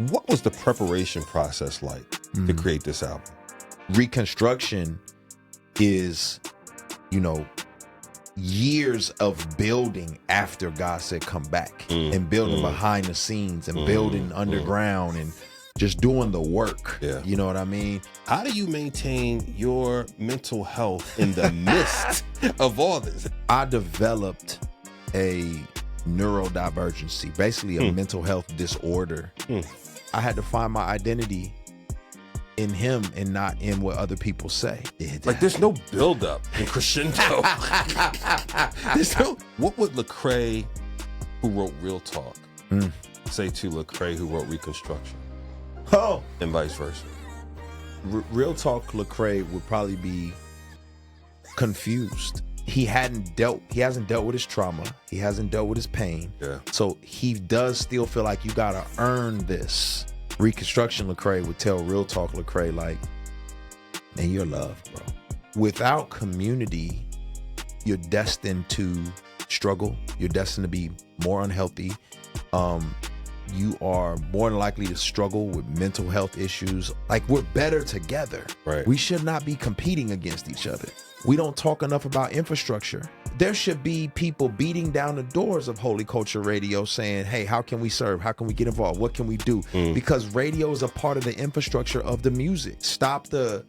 What was the preparation process like to create this album? Reconstruction is, years of building after God said come back, and building behind the scenes, and building underground, and just doing the work. Yeah. You know what I mean? How do you maintain your mental health in the midst of all this? I developed a neurodivergency, basically a mental health disorder. I had to find my identity in him and not in what other people say. Like, there's no buildup in crescendo. What would Lecrae, who wrote Real Talk, say to Lecrae, who wrote Reconstruction? Oh, And vice versa. Real Talk Lecrae would probably be confused. He hasn't dealt with his trauma. He hasn't dealt with his pain. Yeah. So he does still feel like you gotta earn this. Reconstruction Lecrae would tell Real Talk Lecrae, like, man, you're loved, bro. Without community, you're destined to struggle. You're destined to be more unhealthy. You are more than likely to struggle with mental health issues. Like, we're better together. Right. We should not be competing against each other. We don't talk enough about infrastructure. There should be people beating down the doors of Holy Culture Radio saying, hey, how can we serve? How can we get involved? What can we do? Because radio is a part of the infrastructure of the music. Stop the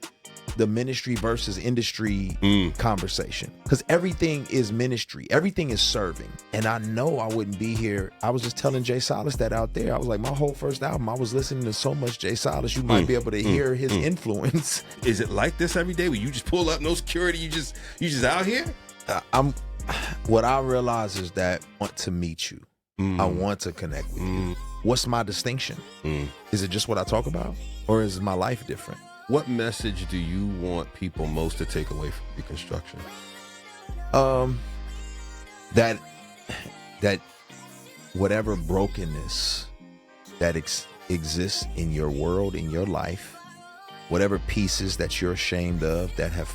ministry versus industry conversation, because everything is ministry, everything is serving. And I know I wouldn't be here. I was just telling Jay Silas that out there. I was like, my whole first album, I was listening to so much Jay Silas, you might be able to hear his influence. Is it like this every day where you just pull up, no security, you just out here? What I realize is that I want to meet you. I want to connect with you. What's my distinction? Is it just what I talk about, or is my life different? What message do you want people most to take away from Reconstruction? That whatever brokenness that exists in your world, in your life, whatever pieces that you're ashamed of that have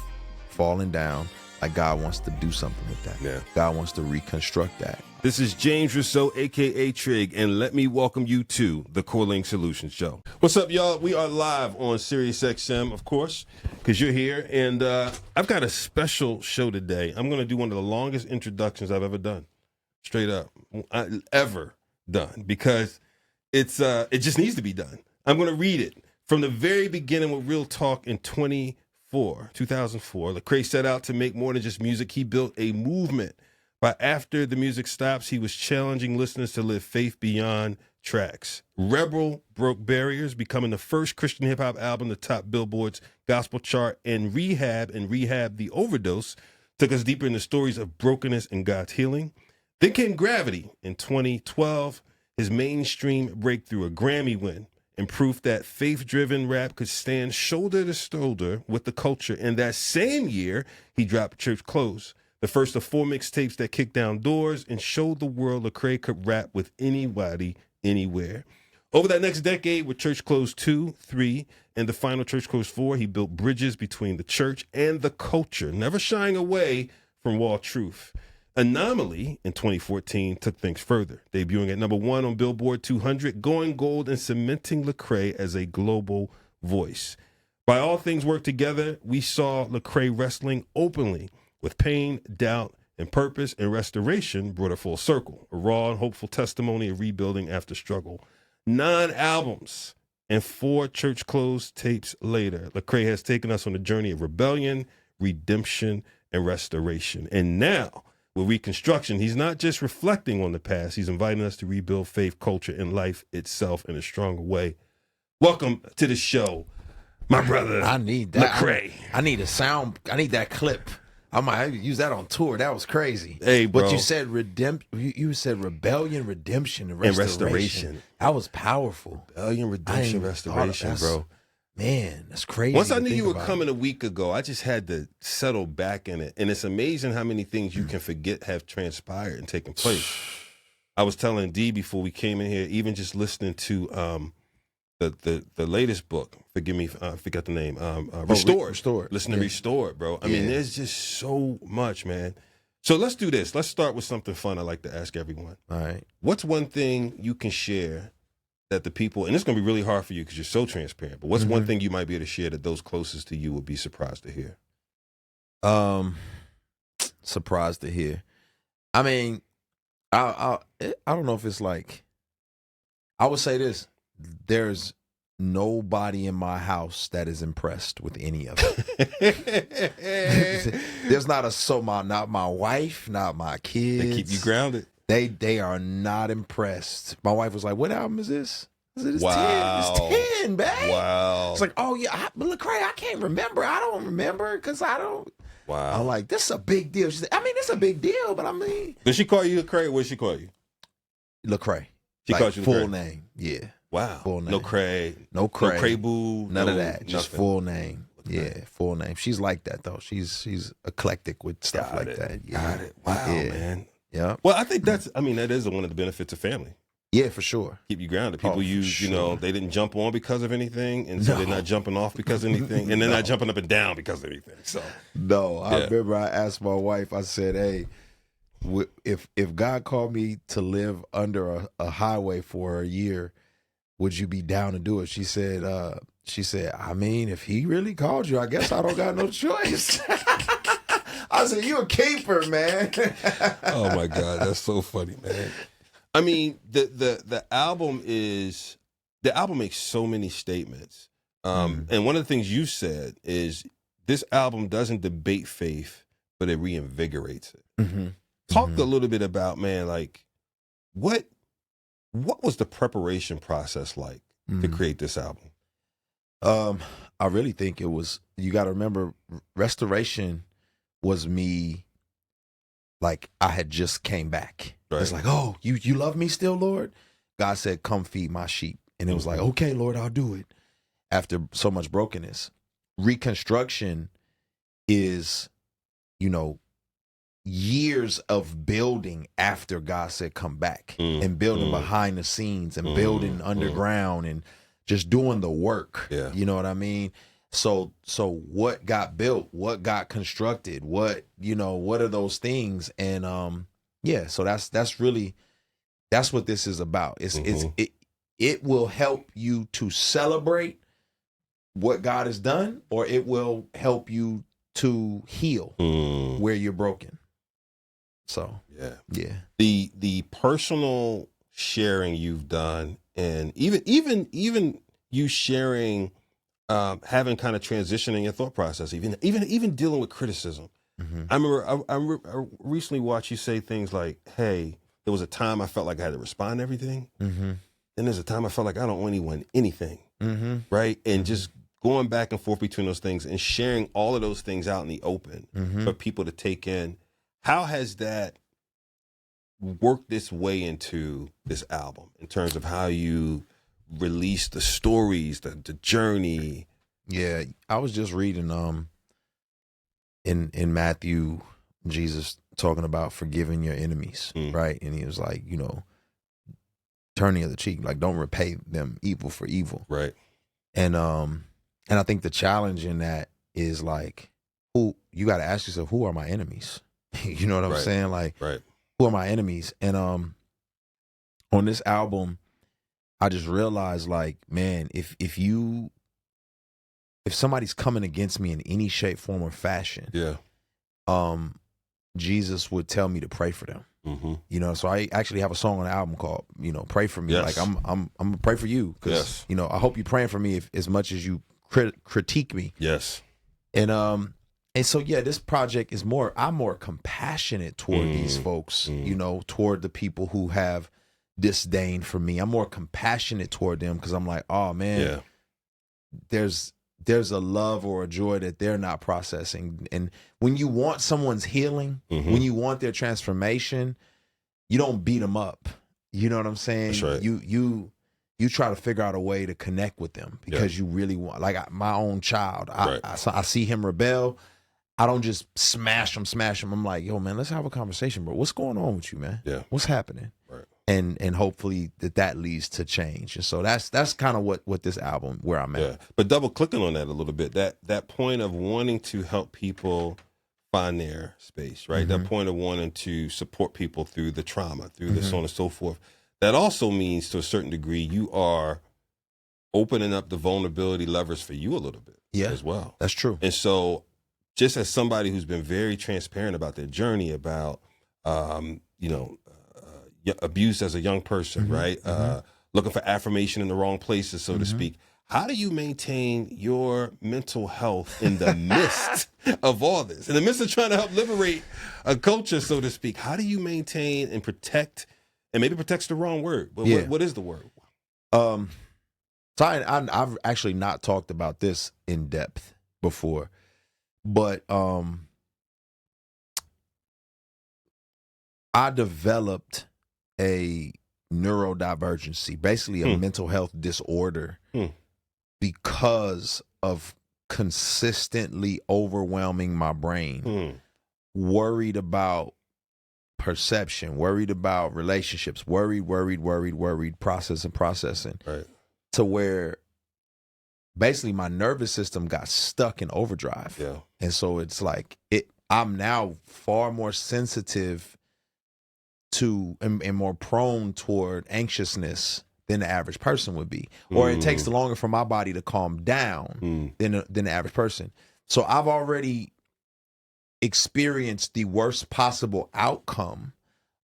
fallen down, like, God wants to do something with that. Yeah. God wants to reconstruct that. This is James Rosseau, a.k.a. Trig, and let me welcome you to the Corling Solutions Show. What's up, y'all? We are live on SiriusXM, of course, because you're here, and I've got a special show today. I'm going to do one of the longest introductions I've ever done, straight up, ever done, because it just needs to be done. I'm going to read it from the very beginning with Real Talk in 2004. Lecrae set out to make more than just music. He built a movement. But after the music stops, he was challenging listeners to live faith beyond tracks. Rebel broke barriers, becoming the first Christian hip-hop album to top Billboard's gospel chart, and Rehab the Overdose took us deeper into stories of brokenness and God's healing. Then came Gravity in 2012, his mainstream breakthrough, a Grammy win, and proof that faith-driven rap could stand shoulder to shoulder with the culture. And that same year, he dropped Church Clothes, the first of 4 mixtapes that kicked down doors and showed the world Lecrae could rap with anybody, anywhere. Over that next decade, with Church Clothes 2, 3, and the final Church Clothes 4, he built bridges between the church and the culture, never shying away from raw truth. Anomaly in 2014 took things further, debuting at number 1 on Billboard 200, going gold and cementing Lecrae as a global voice. By all things work together, we saw Lecrae wrestling openly with pain, doubt, and purpose, and restoration brought it full circle, a raw and hopeful testimony of rebuilding after struggle. 9 albums and 4 Church Clothes tapes later, Lecrae has taken us on a journey of rebellion, redemption, and restoration. And now, with Reconstruction, he's not just reflecting on the past, he's inviting us to rebuild faith, culture, and life itself in a stronger way. Welcome to the show, my brother. I need that. Lecrae. I need a sound. I need that clip. I might use that on tour. That was crazy. Hey, bro. But you said you said rebellion, redemption, and restoration. That was powerful. Rebellion, redemption, restoration, bro. Man, that's crazy. Once I knew you were coming a week ago, I just had to settle back in it. And it's amazing how many things you can forget have transpired and taken place. I was telling D before we came in here, even just listening to the latest book, forgive me, I forgot the name, Restored. Listen to Restored, bro. I mean, there's just so much, man. So let's do this. Let's start with something fun I like to ask everyone. All right. What's one thing you can share that the people, and it's going to be really hard for you because you're so transparent, but what's one thing you might be able to share that those closest to you would be surprised to hear? Surprised to hear. I mean, I don't know if it's like, I would say this: there's nobody in my house that is impressed with any of it. There's not not my wife, not my kids. They keep you grounded. They are not impressed. My wife was like, "What album is this?" I said, "It's Wow. 10. It's 10, babe." Wow. It's like, "Oh yeah, but Lecrae, I can't remember. I don't remember because I don't." Wow. I'm like, "This is a big deal." She said, "I mean, it's a big deal, but I mean." Did she call you Lecrae? What did she call you? Lecrae. She like, called you full Lecrae? name. Yeah. Wow. Full name. No Craig. No Craig. No Cray-boo. None of no that. Just nothing. full name. Lecrae. Yeah, full name. She's like that though. She's eclectic with stuff Got like it. that. Yeah. Got it. Wow, Yeah. man. Yeah. Well, I think that is one of the benefits of family. Yeah, for sure. Keep you grounded. People for use, sure. they didn't jump on because of anything, and so they're not jumping off because of anything, and they're not jumping up and down because of anything. So No, I Yeah. remember I asked my wife, I said, "Hey, if God called me to live under a highway for a year, would you be down to do it?" She said, "I mean, if he really called you, I guess I don't got no choice." I said, "You a keeper, man." oh my God, that's so funny, man. I mean, the album makes so many statements. And one of the things you said is this album doesn't debate faith, but it reinvigorates it. Talk a little bit about, man, like what was the preparation process like to create this album? I really think it was, you got to remember, Restoration was me, like I had just came back. Right. It's like, "Oh, you love me still, Lord?" God said, "Come feed my sheep." And it was like, "Okay, Lord, I'll do it." After so much brokenness. Reconstruction is, years of building after God said come back, and building behind the scenes and building underground and just doing the work. Yeah. You know what I mean? So what got built, what got constructed, what are those things? And so that's what this is about. It will help you to celebrate what God has done, or it will help you to heal where you're broken. So yeah. The personal sharing you've done, and even you sharing, having kind of transitioning your thought process, even dealing with criticism. I remember I recently watched you say things like, "Hey, there was a time I felt like I had to respond to everything. Then there's a time I felt like I don't owe anyone anything." Right? And just going back and forth between those things and sharing all of those things out in the open for people to take in. How has that worked its way into this album in terms of how you release the stories, the journey? Yeah, I was just reading in Matthew, Jesus talking about forgiving your enemies, right? And he was like, turn the other cheek, like don't repay them evil for evil. Right. And I think the challenge in that is like, you got to ask yourself, who are my enemies? You know what I'm saying? Like, who are my enemies? And on this album, I just realized, like, man, if somebody's coming against me in any shape, form, or fashion, Jesus would tell me to pray for them. So I actually have a song on the album called, "Pray for Me." Yes. Like I'm gonna pray for you because I hope you're praying for me as much as you critique me. Yes. And so this project is I'm more compassionate toward these folks, toward the people who have disdain for me. I'm more compassionate toward them because I'm like, oh man, there's a love or a joy that they're not processing. And when you want someone's healing, when you want their transformation, you don't beat them up. You know what I'm saying? That's right. You try to figure out a way to connect with them because you really want, like my own child. I see him rebel. I don't just smash him. I'm like, yo, man, let's have a conversation, bro. What's going on with you, man? Yeah. What's happening? Right. And hopefully that leads to change. And so that's kind of what this album, where I'm at. Yeah. But double clicking on that a little bit, that point of wanting to help people find their space, right? That point of wanting to support people through the trauma, through the so on and so forth. that also means to a certain degree you are opening up the vulnerability levers for you a little bit as well. That's true. And so just as somebody who's been very transparent about their journey, about, abuse as a young person, right? Looking for affirmation in the wrong places, so to speak. How do you maintain your mental health in the midst of all this? In the midst of trying to help liberate a culture, so to speak, how do you maintain and protect, and maybe protect's the wrong word, but what is the word? So I've actually not talked about this in depth before, but I developed a neurodivergency, basically a mental health disorder, because of consistently overwhelming my brain, worried about perception, worried about relationships, worried, processing, right, to where basically my nervous system got stuck in overdrive. Yeah. And so it's like I'm now far more sensitive to and more prone toward anxiousness than the average person would be, or it takes longer for my body to calm down than the average person. So I've already experienced the worst possible outcome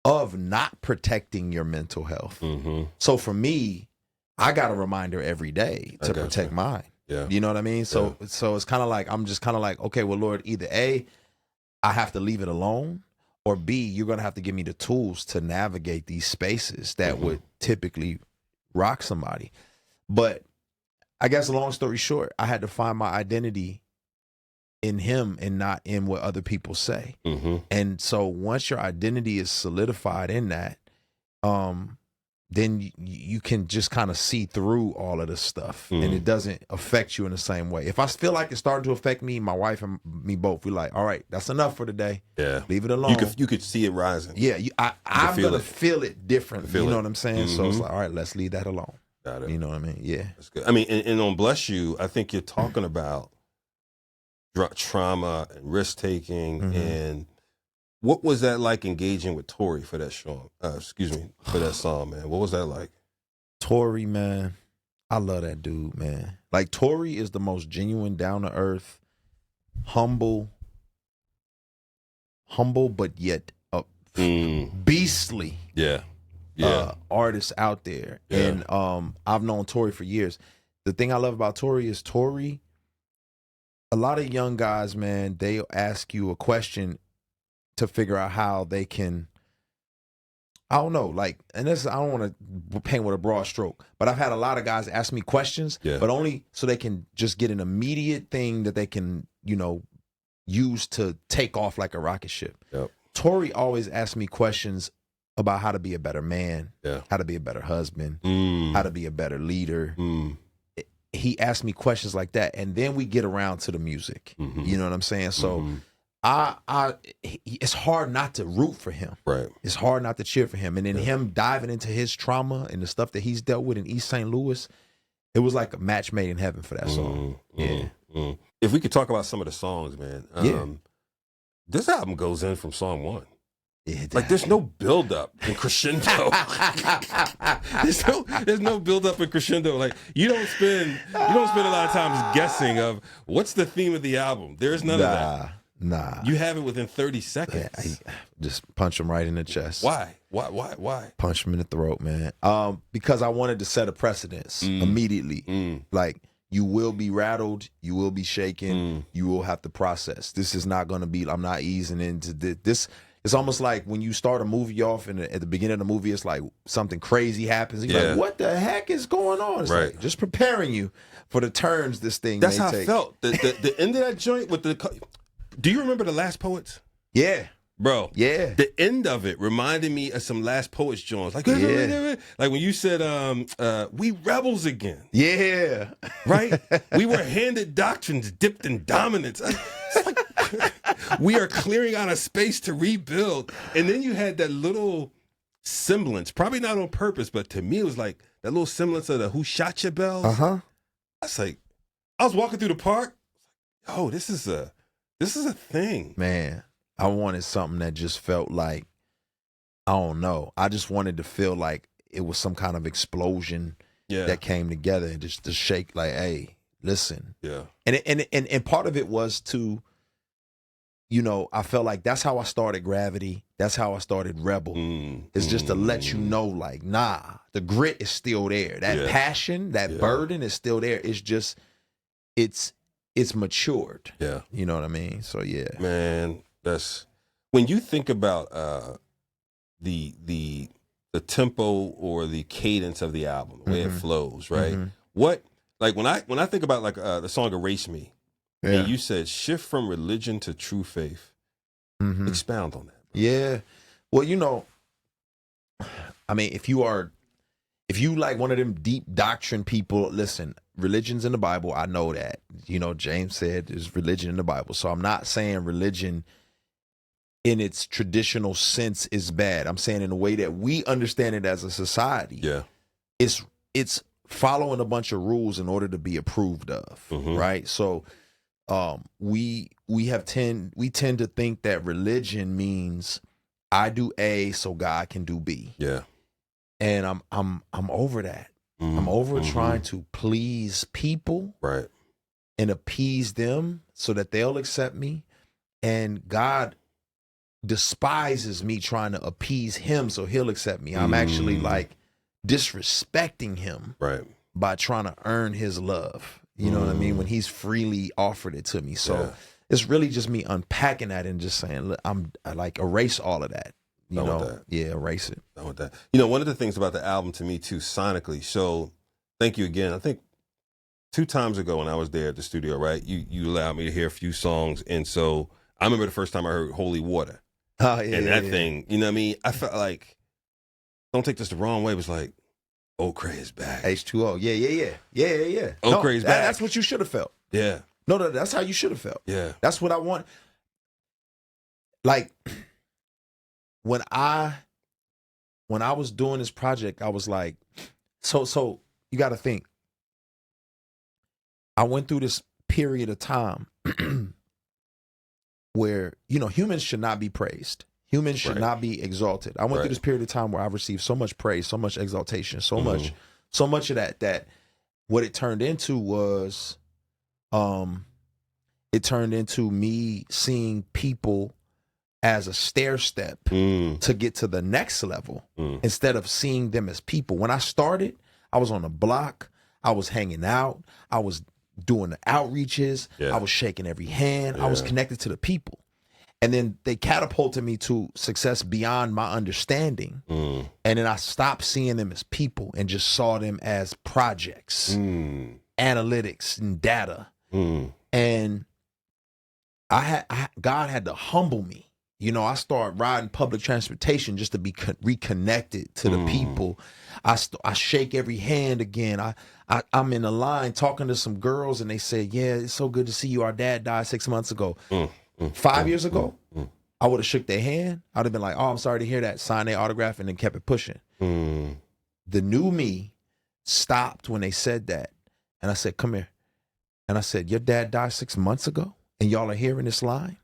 of not protecting your mental health. So for me, I got a reminder every day to protect mine. Yeah. You know what I mean? So it's kind of like, I'm just kind of like, okay, well, Lord, either A, I have to leave it alone, or B, you're going to have to give me the tools to navigate these spaces that would typically rock somebody. But I guess, long story short, I had to find my identity in him and not in what other people say. And so once your identity is solidified in that, then you can just kind of see through all of this stuff, and it doesn't affect you in the same way. If I feel like it's starting to affect me, my wife and me both, we're like, all right, that's enough for today. Yeah. Leave it alone. You could see it rising. Yeah. I'm going to feel it different. You know it. what I'm saying? So it's like, all right, let's leave that alone. Got it. You know what I mean? Yeah. That's good. I mean, and on Bless You, I think you're talking about trauma and risk taking, and what was that like engaging with Tori for that show? For that song, man. What was that like? Tori, man, I love that dude, man. Like, Tori is the most genuine, down to earth, humble, but yet beastly. Artist out there. And I've known Tori for years. The thing I love about Tori is a lot of young guys, man, they ask you a question to figure out how they can, I don't know, like, and this, I don't want to paint with a broad stroke, but I've had a lot of guys ask me questions, but only so they can just get an immediate thing that they can, use to take off like a rocket ship. Tori always asks me questions about how to be a better man, how to be a better husband, how to be a better leader. He asked me questions like that, and then we get around to the music. You know what I'm saying? So it's hard not to root for him. Right. It's hard not to cheer for him. And then him diving into his trauma and the stuff that he's dealt with in East St. Louis, it was like a match made in heaven for that song. If we could talk about some of the songs, man. This album goes in from song one. Like, there's no build up and crescendo. there's no build up and crescendo. Like, you don't spend a lot of times guessing of what's the theme of the album. There's none of that. Nah. You have it within 30 seconds. I just punch him right in the chest. Why? Punch him in the throat, man. Because I wanted to set a precedence immediately. Like, you will be rattled, you will be shaken, you will have to process. This is not going to be, I'm not easing into this. It's almost like when you start a movie off and at the beginning of the movie, it's like something crazy happens. And you're like, what the heck is going on? It's like just preparing you for the turns this thing That's may how take. I felt. The end of that joint with do you remember The Last Poets? Yeah. Bro. Yeah. The end of it reminded me of some Last Poets joints. Like, like when you said, we rebels again. Yeah. Right? We were handed doctrines dipped in dominance. It's like, we are clearing out a space to rebuild. And then you had that little semblance, probably not on purpose, but to me it was like that little semblance of the Who Shot Your Bells. I was like, I was walking through the park. Oh, this is a thing. Man, I wanted something that just felt like, I don't know. I just wanted to feel like it was some kind of explosion Yeah. that came together and just to shake like, hey, listen. Yeah. And part of it was to, you know, I felt like that's how I started Gravity. That's how I started Rebel. It's just to let you know, like, nah, the grit is still there. That passion, that burden is still there. It's just, it's matured. Yeah. You know what I mean? So yeah. Man, that's when you think about the tempo or the cadence of the album, the way it flows, right? What, like when I think about like the song Erase Me, and you said shift from religion to true faith. Expound on that. Yeah. Well, you know, I mean, if you like one of them deep doctrine people, listen, religion's in the Bible. I know that. You know, James said there's religion in the Bible. So I'm not saying religion in its traditional sense is bad. I'm saying in the way that we understand it as a society. Yeah. It's following a bunch of rules in order to be approved of. Right. So we tend to think that religion means I do A so God can do B. Yeah. And I'm over that. I'm over trying to please people, right, and appease them so that they'll accept me. And God despises me trying to appease him so he'll accept me. I'm actually like disrespecting him, right, by trying to earn his love. You know what I mean? When he's freely offered it to me. So it's really just me unpacking that and just saying, look, I like erase all of that. You Done know, with that. yeah, erase it. Done with that. You know, one of the things about the album to me too, sonically. So, thank you again. I think 2 times ago when I was there at the studio, right? You allowed me to hear a few songs, and so I remember the first time I heard Holy Water, and that thing. You know what I mean? I felt like, don't take this the wrong way. It was like, Lecrae is back. H2O. Yeah. Lecrae is back. That's what you should have felt. Yeah. No, that's how you should have felt. Yeah. That's what I want. Like, when I was doing this project, I was like, so you got to think. I went through this period of time where, you know, humans should not be praised. Humans should not be exalted. I went through this period of time where I received so much praise, so much exaltation, so much of that what it turned into was, it turned into me seeing people as a stair step to get to the next level instead of seeing them as people. When I started, I was on the block, I was hanging out, I was doing the outreaches, I was shaking every hand, I was connected to the people. And then they catapulted me to success beyond my understanding. And then I stopped seeing them as people and just saw them as projects, analytics and data. And God had to humble me. You know, I started riding public transportation just to be reconnected to the people. I shake every hand again. I'm in a line talking to some girls, and they say, yeah, it's so good to see you. Our dad died 6 months ago. 5 years ago, I would have shook their hand. I'd have been like, oh, I'm sorry to hear that. Sign their autograph, and then kept it pushing. The new me stopped when they said that. And I said, come here. And I said, your dad died 6 months ago, and y'all are here in this line?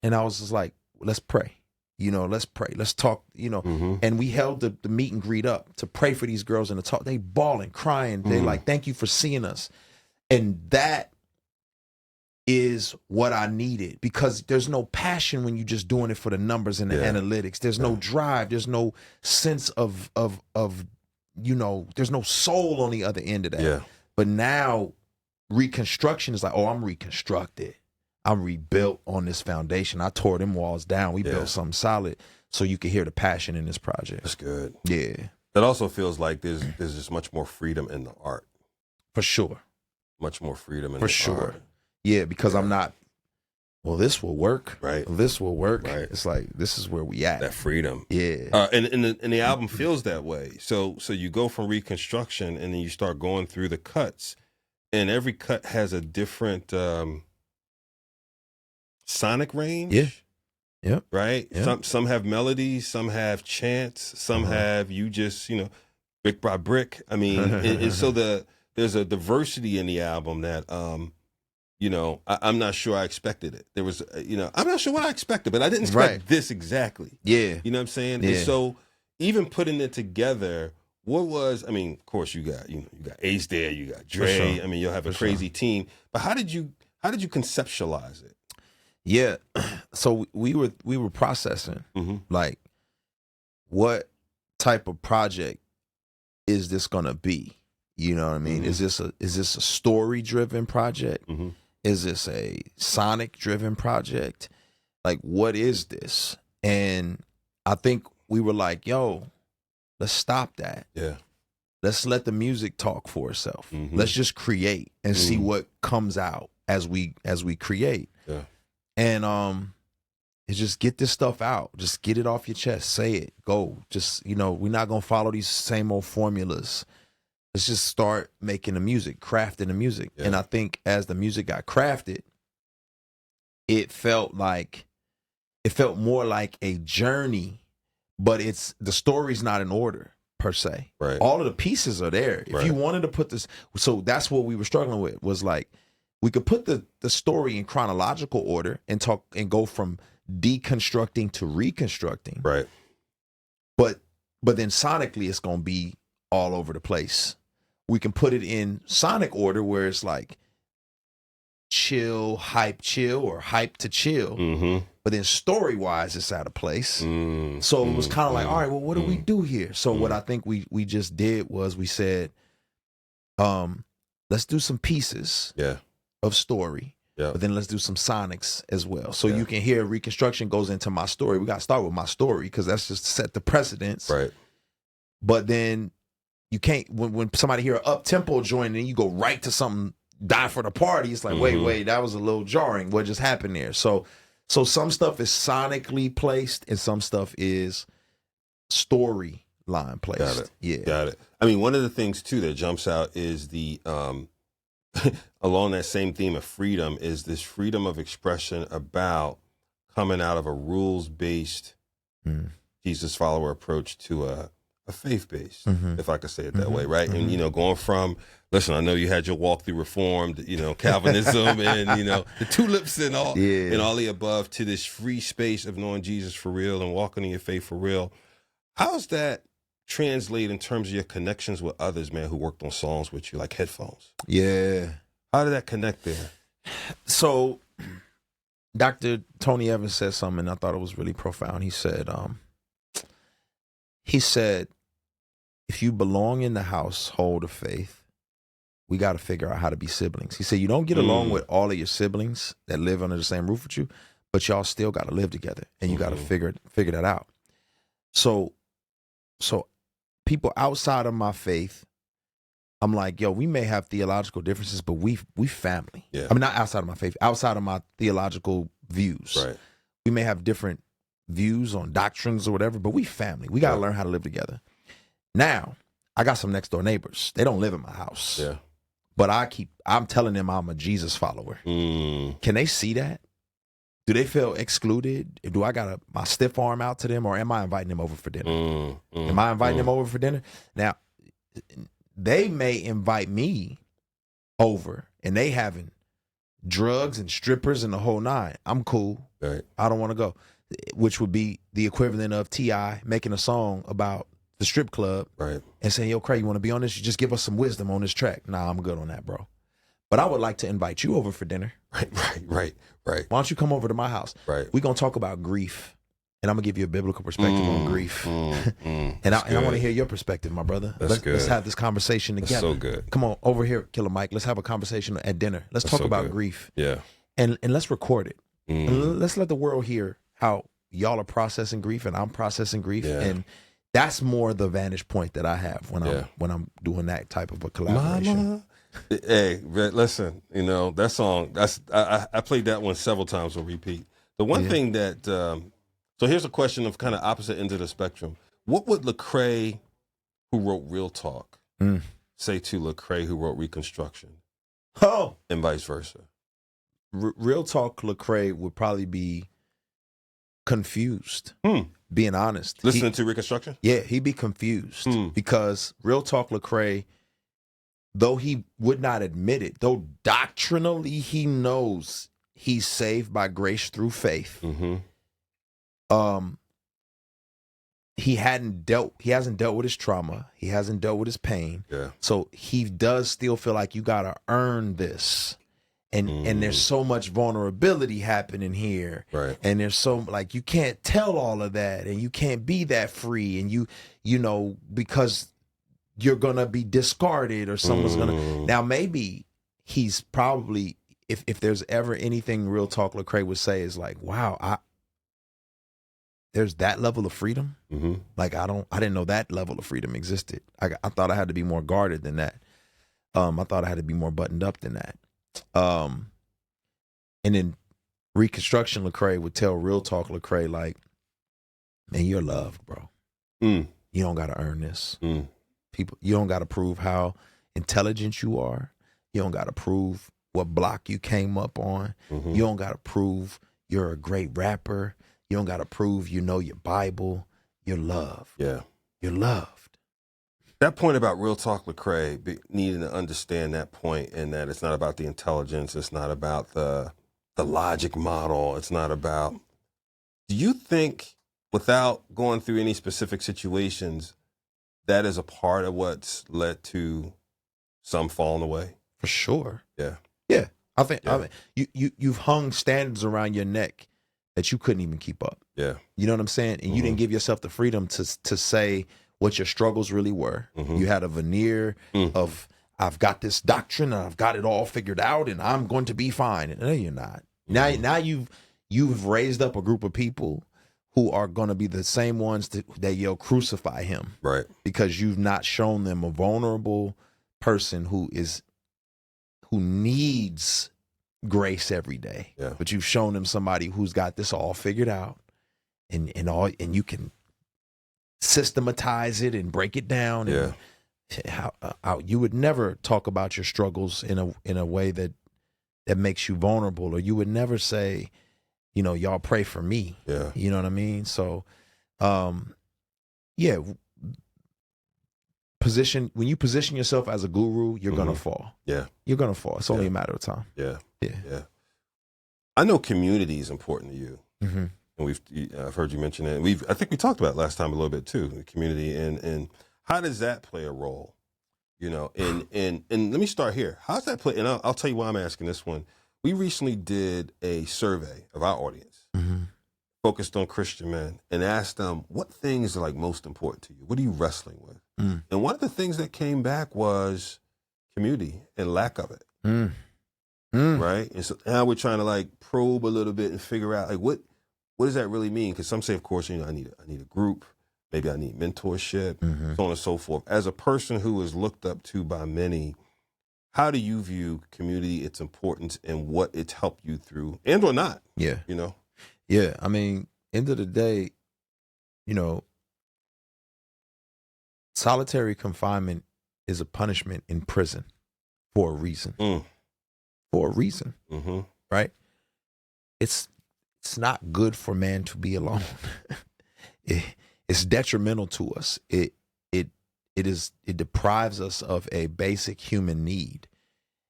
And I was just like, let's pray. You know, let's pray. Let's talk, you know. And we held the meet and greet up to pray for these girls and to talk. They bawling, crying. They like, thank you for seeing us. And that is what I needed, because there's no passion when you're just doing it for the numbers and the analytics. There's no drive. There's no sense of you know, there's no soul on the other end of that. Yeah. But now Reconstruction is like, oh, I'm reconstructed. I'm rebuilt on this foundation. I tore them walls down. We built something solid, so you can hear the passion in this project. That's good. Yeah. That also feels like there's just much more freedom in the art. For sure. Much more freedom in For the sure. art. Yeah, because I'm not, well, this will work. Right. Well, this will work. Right. It's like, this is where we at. That freedom. Yeah. And the album feels that way. So you go from Reconstruction, and then you start going through the cuts, and every cut has a different sonic range. Yeah. Yep. Right? Yep. Some have melodies, some have chants, some have you just, you know, brick by brick. I mean, and so there's a diversity in the album that you know, I'm not sure I expected it. There was, you know, I'm not sure what I expected, but I didn't expect this exactly. Yeah. You know what I'm saying? Yeah. And so, even putting it together, what was, I mean, of course you got Ace there, you got Dre. Sure. I mean, you'll have a crazy team. But how did you conceptualize it? Yeah. So we were processing like what type of project is this gonna be? You know what I mean? Is this a story driven project? Is this a sonic driven project? Like, what is this? And I think we were like, yo, let's stop that. Yeah. Let's let the music talk for itself. Let's just create and see what comes out as we create. Yeah. And it's just get this stuff out. Just get it off your chest. Say it. Go. Just, we're not gonna follow these same old formulas. Let's just start making the music, crafting the music. Yeah. And I think as the music got crafted, it felt more like a journey, but the story's not in order per se. Right. All of the pieces are there. If you wanted to put this, so that's what we were struggling with, was like, we could put the story in chronological order and talk and go from deconstructing to reconstructing. Right. But then sonically it's gonna be all over the place. We can put it in sonic order where it's like chill, chill, or hype to chill. But then story-wise, it's out of place. So it was kind of like, all right, well, what do we do here? So what I think we just did was we said, let's do some pieces of story. Yeah. But then let's do some sonics as well. So you can hear Reconstruction goes into my story. We got to start with my story because that's just set the precedence. Right. But then you can't, when somebody hear up-tempo join and you go right to something, die for the party, it's like, wait, that was a little jarring. What just happened there? So some stuff is sonically placed and some stuff is storyline placed. Got it. Yeah. Got it. I mean, one of the things too that jumps out is the along that same theme of freedom is this freedom of expression about coming out of a rules-based Jesus follower approach to a faith-based, if I could say it that way, right? And, going from, listen, I know you had your walk through Reformed, Calvinism and, the tulips and all the above to this free space of knowing Jesus for real and walking in your faith for real. How's that translate in terms of your connections with others, man, who worked on songs with you, like Headphones? Yeah. How did that connect there? So Dr. Tony Evans said something, and I thought it was really profound. He said, if you belong in the household of faith, we got to figure out how to be siblings. He said, you don't get along with all of your siblings that live under the same roof with you, but y'all still got to live together, and you got to figure that out. So people outside of my faith, I'm like, yo, we may have theological differences, but we family. Yeah. I mean, not outside of my faith, outside of my theological views. Right. We may have different views on doctrines or whatever, but we family. We got to learn how to live together. Now, I got some next door neighbors. They don't live in my house. Yeah. But I'm telling them I'm a Jesus follower. Can they see that? Do they feel excluded? Do I got my stiff arm out to them, or am I inviting them over for dinner? Am I inviting them over for dinner? Now, they may invite me over and they having drugs and strippers and the whole nine. I'm cool. Right. I don't want to go. Which would be the equivalent of T.I. making a song about the strip club, right, and saying, yo, Craig, you want to be on this? You just give us some wisdom on this track. Nah, I'm good on that, bro. But I would like to invite you over for dinner. Right. Why don't you come over to my house? Right. We're going to talk about grief, and I'm going to give you a biblical perspective on grief. And I want to hear your perspective, my brother. Let's have this conversation together. That's so good. Come on, over here, Killer Mike. Let's have a conversation at dinner. Let's talk about grief. Yeah. And let's record it. And let's let the world hear how y'all are processing grief and I'm processing grief. Yeah. And that's more the vantage point that I have when I'm doing that type of a collaboration. Mama. Hey, listen, that song, I played that one several times on repeat. The one thing that, so here's a question of kind of opposite ends of the spectrum. What would Lecrae, who wrote Real Talk, say to Lecrae, who wrote Reconstruction? Oh. And vice versa. Real Talk Lecrae would probably be confused, being honest. Listening to Reconstruction? Yeah, he'd be confused because Real Talk Lecrae, though he would not admit it, though doctrinally he knows he's saved by grace through faith, he hasn't dealt with his trauma. He hasn't dealt with his pain. Yeah. So he does still feel like you gotta earn this. And there's so much vulnerability happening here. Right. And there's so like you can't tell all of that and you can't be that free and you know, because you're gonna be discarded or someone's gonna now maybe he's probably if there's ever anything Real Talk Lecrae would say is like, wow, there's that level of freedom. Like I didn't know that level of freedom existed. I thought I had to be more guarded than that. I thought I had to be more buttoned up than that. And then Reconstruction Lecrae would tell Real Talk Lecrae like, man, you're loved, bro. You don't gotta earn this. People, you don't gotta prove how intelligent you are. You don't gotta prove what block you came up on. You don't gotta prove you're a great rapper. You don't gotta prove you know your Bible. You're loved. Yeah. You're loved. That point about Real Talk Lecrae, needing to understand that point and that it's not about the intelligence, it's not about the logic model, it's not about, do you think, without going through any specific situations, that is a part of what's led to some falling away? For sure. Yeah. Yeah. I think you've hung standards around your neck that you couldn't even keep up. Yeah. You know what I'm saying? And you didn't give yourself the freedom to say what your struggles really were. You had a veneer of, I've got this doctrine and I've got it all figured out and I'm going to be fine. And no, you're not. Now you've raised up a group of people who are going to be the same ones that yell crucify him. Right. Because you've not shown them a vulnerable person who needs grace every day. Yeah. But you've shown them somebody who's got this all figured out and you can systematize it and break it down. Yeah. And how you would never talk about your struggles in a way that makes you vulnerable, or you would never say, you know, y'all pray for me. Yeah. You know what I mean? So, yeah, when you position yourself as a guru, you're going to fall. Yeah. You're going to fall. It's only a matter of time. Yeah. Yeah. Yeah. I know community is important to you. And I've heard you mention it. I think we talked about it last time a little bit too, the community and how does that play a role? You know, and let me start here. How's that play? And I'll tell you why I'm asking this one. We recently did a survey of our audience focused on Christian men and asked them what things are like most important to you. What are you wrestling with? And one of the things that came back was community and lack of it. Right. And so now we're trying to like probe a little bit and figure out like what does that really mean? Because some say, of course, you know, I need a group. Maybe I need mentorship, so on and so forth. As a person who is looked up to by many, how do you view community, its importance, and what it's helped you through, and or not? Yeah. You know? Yeah. I mean, end of the day, you know, solitary confinement is a punishment in prison for a reason. For a reason. Right? It's not good for man to be alone. It's detrimental to us. It deprives us of a basic human need.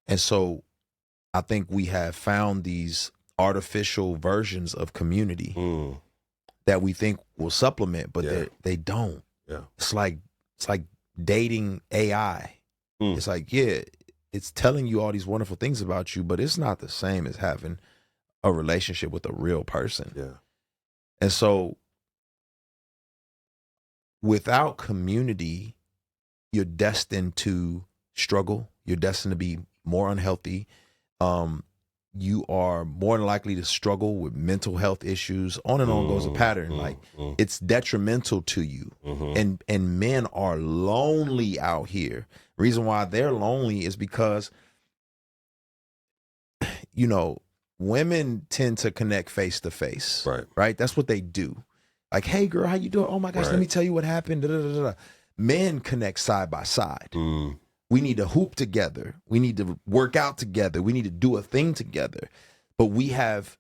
And so I think we have found these artificial versions of community that we think will supplement, but they don't. Yeah. It's like dating AI. It's like, yeah, it's telling you all these wonderful things about you, but it's not the same as having a relationship with a real person. Yeah. And so without community, you're destined to struggle. You're destined to be more unhealthy. You are more than likely to struggle with mental health issues. On and on goes a pattern. Like it's detrimental to you. And men are lonely out here. Reason why they're lonely is because, you know, women tend to connect face to face. Right. That's what they do. Like, hey, girl, how you doing? Oh, my gosh, let me tell you what happened. Da, da, da, da. Men connect side by side. We need to hoop together. We need to work out together. We need to do a thing together. But we have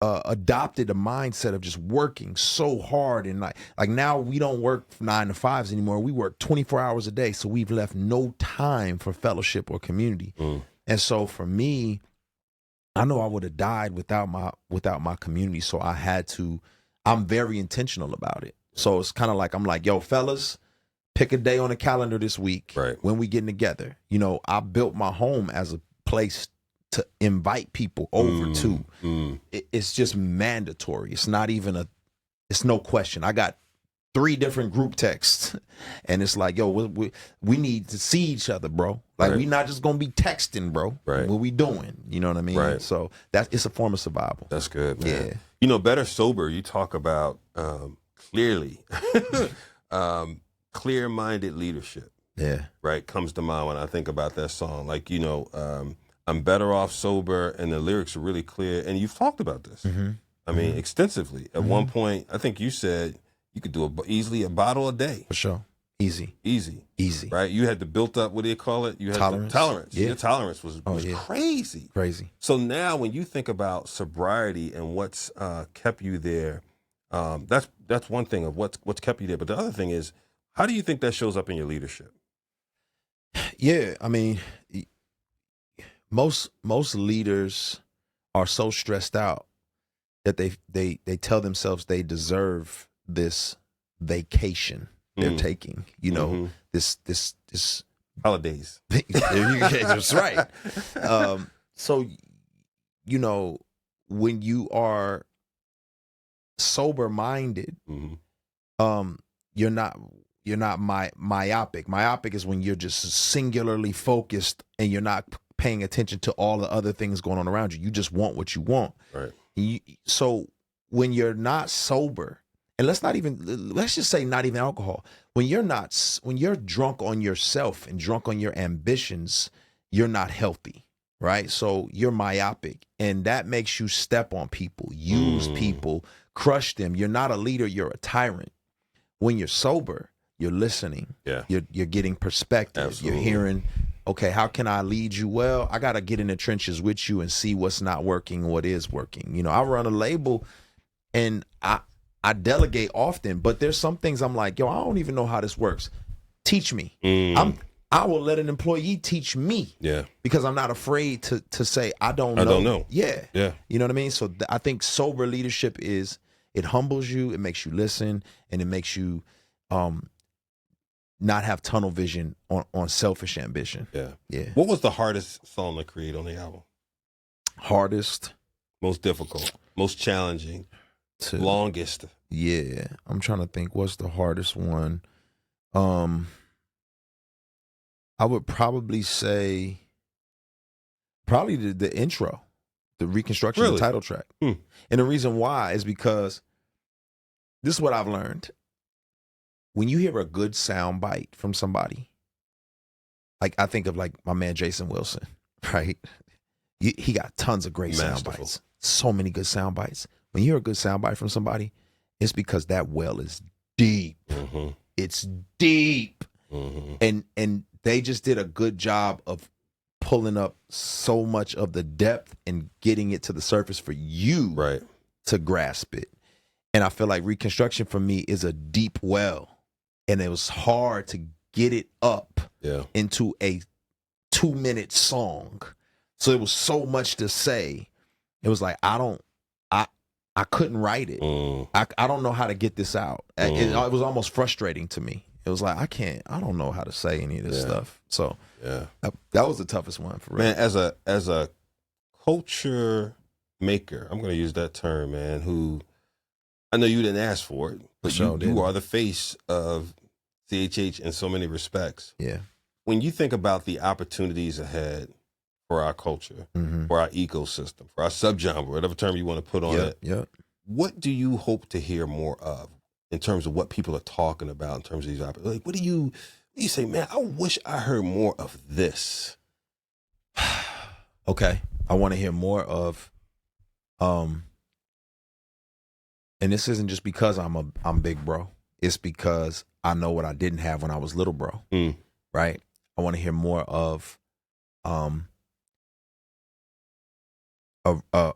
adopted a mindset of just working so hard. And like now we don't work 9 to 5s anymore. We work 24 hours a day. So we've left no time for fellowship or community. And so for me, I know I would have died without my community. So I'm very intentional about it. So it's kind of like, I'm like, yo, fellas, pick a day on the calendar this week. Right. When we getting together. You know, I built my home as a place to invite people over to. It's just mandatory. It's not even it's no question. I got 3 different group texts, and it's like, yo, we need to see each other, bro. Like, we not just gonna be texting, bro. Right. What we doing? You know what I mean? Right. So it's a form of survival. That's good, man. Yeah. You know, Better Sober, you talk about clearly, clear-minded leadership. Yeah. Right, comes to mind when I think about that song. Like, you know, I'm better off sober, and the lyrics are really clear. And you've talked about this. I mean, extensively. At one point, I think you said you could do easily a bottle a day. For sure. Easy. Right? You had to built up, what do you call it? You had tolerance. Yeah. Your tolerance was crazy. Crazy. So now when you think about sobriety and what's kept you there, that's one thing of what's kept you there. But the other thing is, how do you think that shows up in your leadership? Yeah, I mean, most leaders are so stressed out that they tell themselves they deserve this vacation they're taking. You know, this holidays. That's right. So, you know, when you are sober minded, you're not myopic. Myopic is when you're just singularly focused and you're not paying attention to all the other things going on around you. You just want what you want. Right. So when you're not sober, and let's just say not even alcohol. When you're drunk on yourself and drunk on your ambitions, you're not healthy, right? So you're myopic, and that makes you step on people, use people, crush them. You're not a leader, you're a tyrant. When you're sober, you're listening. Yeah. You're getting perspective. Absolutely. You're hearing, okay, how can I lead you well? I got to get in the trenches with you and see what's not working, what is working. You know, I run a label and I delegate often, but there's some things I'm like, yo, I don't even know how this works. Teach me. I will let an employee teach me. Yeah. Because I'm not afraid to say, I don't know. I don't know. Yeah. Yeah. You know what I mean? So I think sober leadership it humbles you, it makes you listen, and it makes you not have tunnel vision on selfish ambition. Yeah. Yeah. What was the hardest song to create on the album? Hardest? Most difficult, most challenging, longest. Yeah. I'm trying to think, what's the hardest one? I would probably say the intro, the Reconstruction, Really? the title track. And the reason why is because this is what I've learned. When you hear a good sound bite from somebody, like I think of like my man Jason Wilson, right? He got tons of great sound bites. So many good sound bites. When you hear a good sound bite from somebody, it's because that well is deep. It's deep. And they just did a good job of pulling up so much of the depth and getting it to the surface for you to grasp it. And I feel like Reconstruction for me is a deep well. And it was hard to get it up into a 2-minute song. So it was so much to say. It was like, I couldn't write it. I don't know how to get this out. It was almost frustrating to me. It was like, I don't know how to say any of this stuff. So that was the toughest one for real. Man, as a culture maker, I'm going to use that term, man, who I know you didn't ask for it, but you are the face of CHH in so many respects. Yeah. When you think about the opportunities ahead for our culture, for our ecosystem, for our subgenre, whatever term you want to put on it, what do you hope to hear more of in terms of what people are talking about in terms of these opportunities? Like, what do you say, man, I wish I heard more of this? Okay. I want to hear more of, and this isn't just because I'm big bro. It's because I know what I didn't have when I was little bro. Right? I want to hear more of a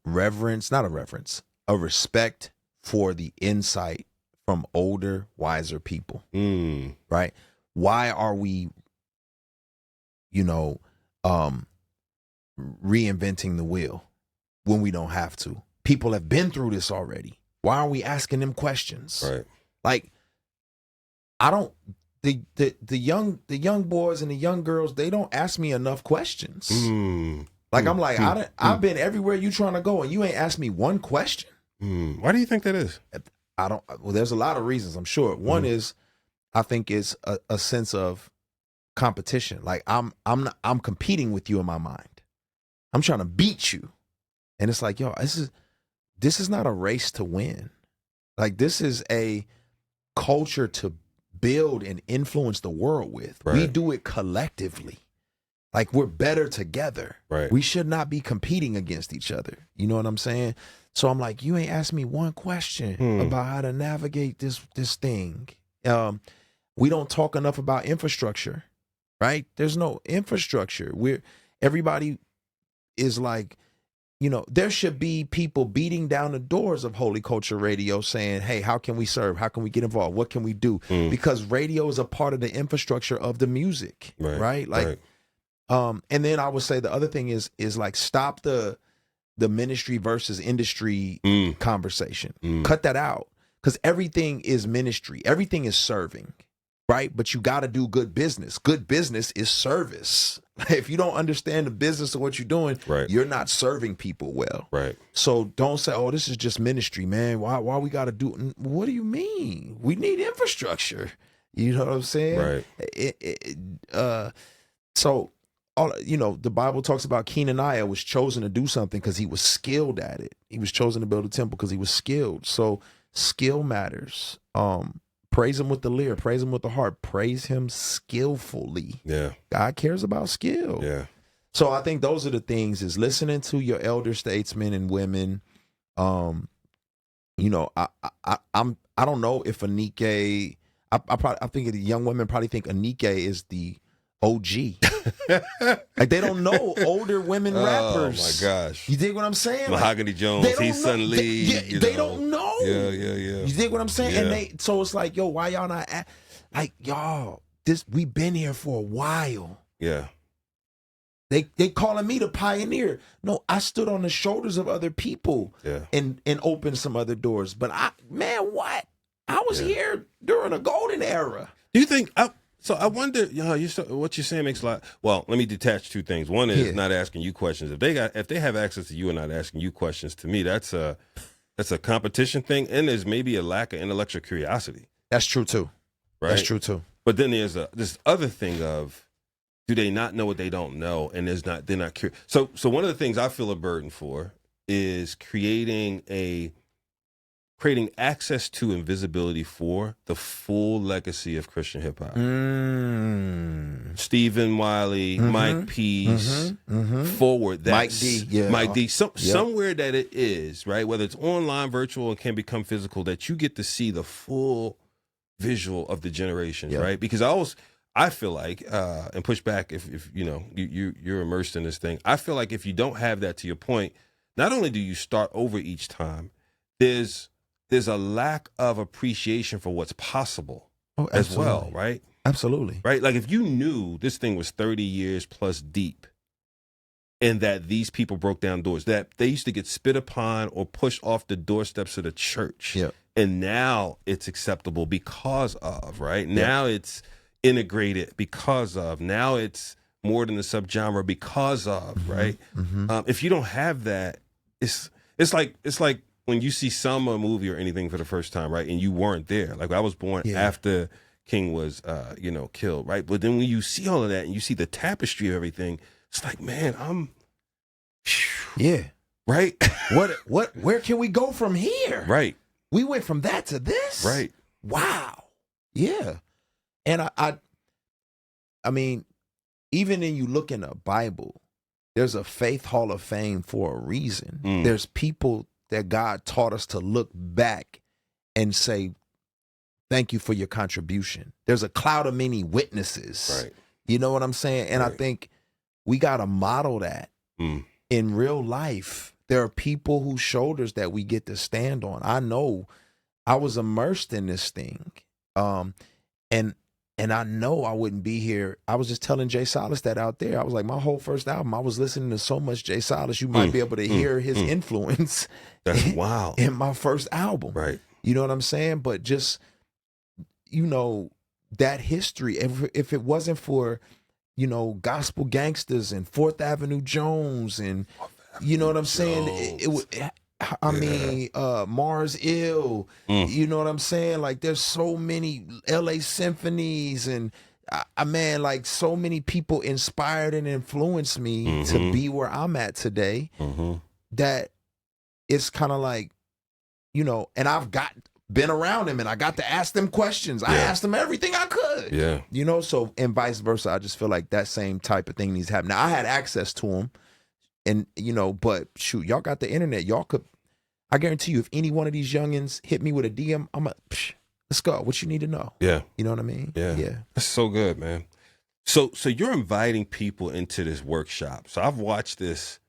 reverence, not a reverence, a respect for the insight from older, wiser people. Right? Why are we, reinventing the wheel when we don't have to? People have been through this already. Why are we asking them questions? Right. Like, I don't the young boys and the young girls, they don't ask me enough questions. Like, I'm like, I've been everywhere you trying to go and you ain't asked me one question. Why do you think that is? Well, there's a lot of reasons, I'm sure. One is, I think it's a sense of competition. Like, I'm competing with you in my mind. I'm trying to beat you. And it's like, yo, this is not a race to win. Like, this is a culture to build and influence the world with. Right. We do it collectively. Like, we're better together. Right. We should not be competing against each other. You know what I'm saying? So I'm like, you ain't asked me one question about how to navigate this thing. We don't talk enough about infrastructure, right? There's no infrastructure. Everybody is like, you know, there should be people beating down the doors of Holy Culture Radio saying, hey, how can we serve? How can we get involved? What can we do? Because radio is a part of the infrastructure of the music, right? Like, and then I would say the other thing is like, stop the ministry versus industry conversation. Cut that out, because everything is ministry. Everything is serving, right? But you got to do good business. Good business is service. If you don't understand the business of what you're doing, you're not serving people well. Right. So don't say, oh, this is just ministry, man. Why we got to do? What do you mean? We need infrastructure. You know what I'm saying? Right. So, you know, the Bible talks about Kenaniah was chosen to do something because he was skilled at it. He was chosen to build a temple because he was skilled. So skill matters. Praise him with the lyre, praise him with the harp, praise him skillfully. Yeah. God cares about skill. Yeah. So I think those are the things, is listening to your elder statesmen and women. You know, I don't know if Anike, I think the young women probably think Anike is the OG. Like, they don't know older women rappers. Oh my gosh. You dig what I'm saying? Mahogany Jones, he's Sun Lee. They don't know. Yeah. You dig what I'm saying? Yeah. And so it's like, yo, why y'all not like, y'all, we've been here for a while. Yeah. They calling me the pioneer. No, I stood on the shoulders of other people and opened some other doors. But I was here during a golden era. Do you think so I wonder, what you're saying makes a lot. Well, let me detach two things. One is not asking you questions. If they have access to you and not asking you questions, to me, that's a competition thing, and there's maybe a lack of intellectual curiosity. That's true too. Right? That's true too. But then there's this other thing of, do they not know what they don't know, and they're not curious. So one of the things I feel a burden for is creating access to and visibility for the full legacy of Christian hip hop. Stephen Wiley, Mike Peace, Forward. That's, Mike D. Mike D. Somewhere that it is, right? Whether it's online, virtual, and can become physical, that you get to see the full visual of the generations, right? Because I feel like, and push back if you know, you're immersed in this thing. I feel like if you don't have that, to your point, not only do you start over each time, there's a lack of appreciation for what's possible as well, right? Absolutely. Right? Like, if you knew this thing was 30 years plus deep, and that these people broke down doors, that they used to get spit upon or pushed off the doorsteps of the church. Yeah. And now it's acceptable because of, right? Now it's integrated because of, now it's more than a subgenre because of, right? If you don't have that, it's like when you see a movie or anything for the first time, right? And you weren't there. Like, I was born after King was, killed, right? But then when you see all of that and you see the tapestry of everything, it's like, man, right? Where can we go from here? Right. We went from that to this? Right. Wow. Yeah. And I mean, even when you look in the Bible, there's a faith hall of fame for a reason. There's people that God taught us to look back and say, thank you for your contribution. There's a cloud of many witnesses. Right. You know what I'm saying? And I think we got to model that in real life. There are people whose shoulders that we get to stand on. I know I was immersed in this thing. And I know I wouldn't be here. I was just telling Jay Silas that out there. I was like, my whole first album, I was listening to so much Jay Silas, you might be able to hear his influence. That's wild. In my first album. Right. You know what I'm saying? But just that history, if it wasn't for, gospel gangsters and Fourth Avenue Jones and, you know what I'm saying? Mars Ill, you know what I'm saying? Like there's so many LA symphonies and like so many people inspired and influenced me to be where I'm at today that it's kind of like, and I've been around them and I got to ask them questions. I asked them everything I could. Yeah. So and vice versa. I just feel like that same type of thing needs to happen. Now I had access to them and, but shoot, y'all got the internet. Y'all could, I guarantee you, if any one of these youngins hit me with a DM, let's go. What you need to know. Yeah. You know what I mean? Yeah. That's so good, man. So you're inviting people into this workshop. So I've watched this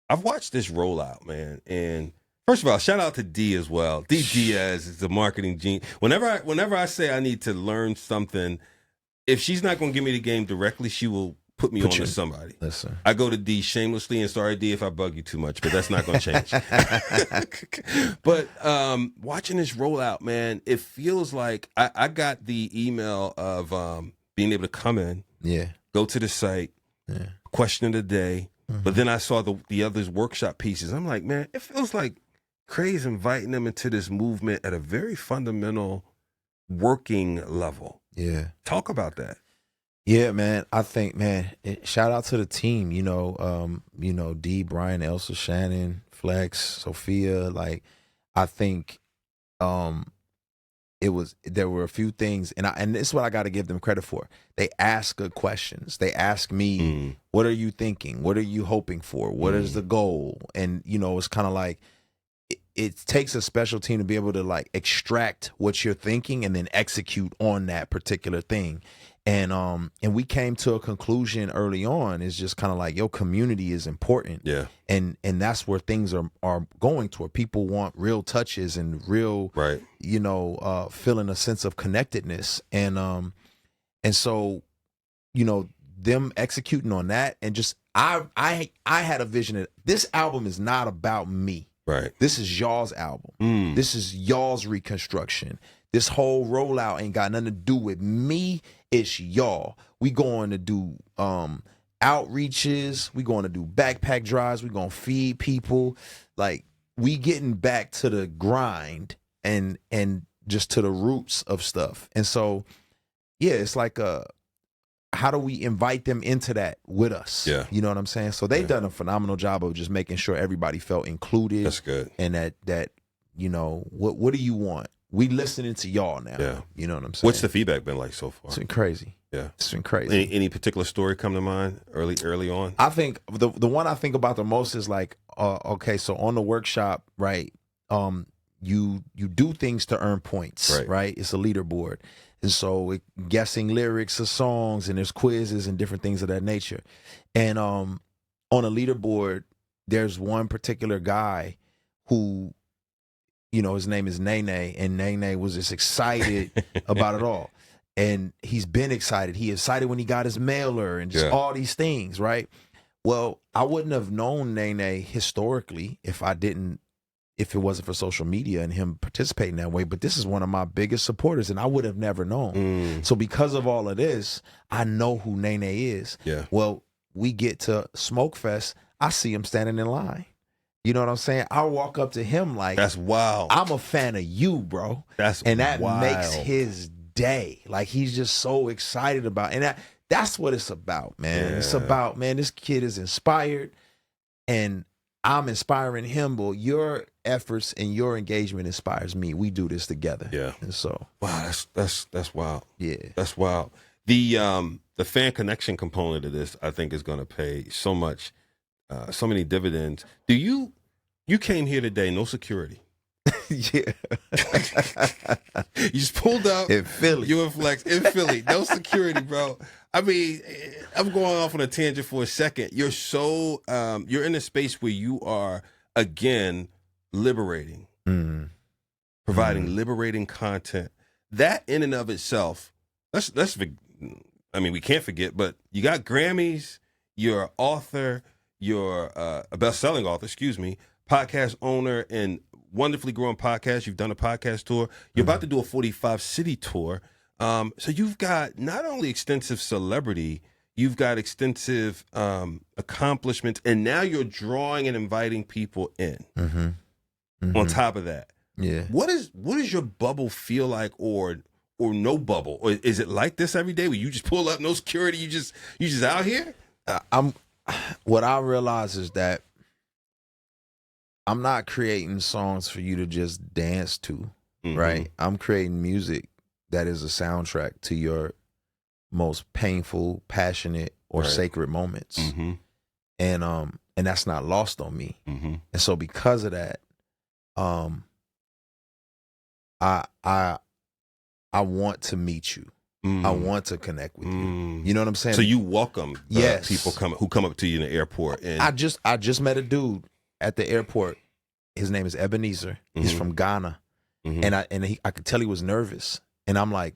rollout, man. And first of all, shout out to D as well. D Diaz is the marketing genius. Whenever I say I need to learn something, if she's not going to give me the game directly, she will put me on to somebody. Listen. I go to D shamelessly, and sorry, D, if I bug you too much, but that's not going to change. But watching this rollout, man, it feels like I got the email of being able to come in, go to the site, question of the day, but then I saw the others workshop pieces. I'm like, man, it feels like Crae's inviting them into this movement at a very fundamental working level. Yeah. Talk about that. Yeah, man. I think, man, shout out to the team, D, Brian, Elsa, Shannon, Flex, Sophia. Like, I think there were a few things, and this is what I got to give them credit for. They ask good questions. They ask me, what are you thinking? What are you hoping for? What is the goal? And, it's kind of like, it takes a special team to be able to like extract what you're thinking and then execute on that particular thing. And we came to a conclusion early on. It's just kind of like, your community is important. Yeah. And that's where things are going toward. People want real touches and real, right. Feeling a sense of connectedness. And so, them executing on that and just, I had a vision that this album is not about me. Right. This is y'all's album. This is y'all's reconstruction. This whole rollout ain't got nothing to do with me. It's y'all. We going to do outreaches. We going to do backpack drives. We going to feed people. Like, we getting back to the grind and just to the roots of stuff. And so, yeah, it's like how do we invite them into that with us? Yeah. You know what I'm saying? So they've done a phenomenal job of just making sure everybody felt included. That's good. And that what do you want? We listening to y'all now. Yeah. You know what I'm saying? What's the feedback been like so far? It's been crazy. Yeah. It's been crazy. Any particular story come to mind early on? I think the one I think about the most is like, okay, so on the workshop, right, you do things to earn points, right? It's a leaderboard. And so guessing lyrics of songs, and there's quizzes and different things of that nature. And on a leaderboard, there's one particular guy who, his name is Nene, and Nene was just excited about it all. And he's been excited. He excited when he got his mailer and just all these things, right? Well, I wouldn't have known Nene historically if it wasn't for social media and him participating that way. But this is one of my biggest supporters, and I would have never known. So because of all of this, I know who Nene is. Yeah. Well, we get to Smoke Fest. I see him standing in line. You know what I'm saying? I walk up to him like, that's wild. I'm a fan of you, bro. And that wild. makes his day. Like, he's just so excited about, and that's what it's about, man. Yeah. It's about, man, this kid is inspired, and I'm inspiring him. But your efforts and your engagement inspires me. We do this together. Yeah. And so, wow, that's wild. Yeah, that's wild. The fan connection component of this, I think, is going to pay so much. So many dividends. You came here today, no security. Yeah. You just pulled up in Philly. You and Flex in Philly, no security, bro. I mean, I'm going off on a tangent for a second. You're so you're in a space where you are again liberating, providing liberating content. That in and of itself, I mean, we can't forget, but you got Grammys, you're an author. You're a best-selling author, podcast owner, and wonderfully growing podcast. You've done a podcast tour. You're about to do a 45-city tour. So you've got not only extensive celebrity, you've got extensive accomplishments, and now you're drawing and inviting people in. On top of that, what does your bubble feel like, or no bubble, or is it like this every day where you just pull up, no security, you just out here? What I realize is that I'm not creating songs for you to just dance to, right? I'm creating music that is a soundtrack to your most painful, passionate, or sacred moments. And that's not lost on me. And so because of that, I want to meet you. I want to connect with you. You know what I'm saying? So you welcome people who come up to you in the airport. And I just met a dude at the airport. His name is Ebenezer. He's from Ghana, and I could tell he was nervous. And I'm like,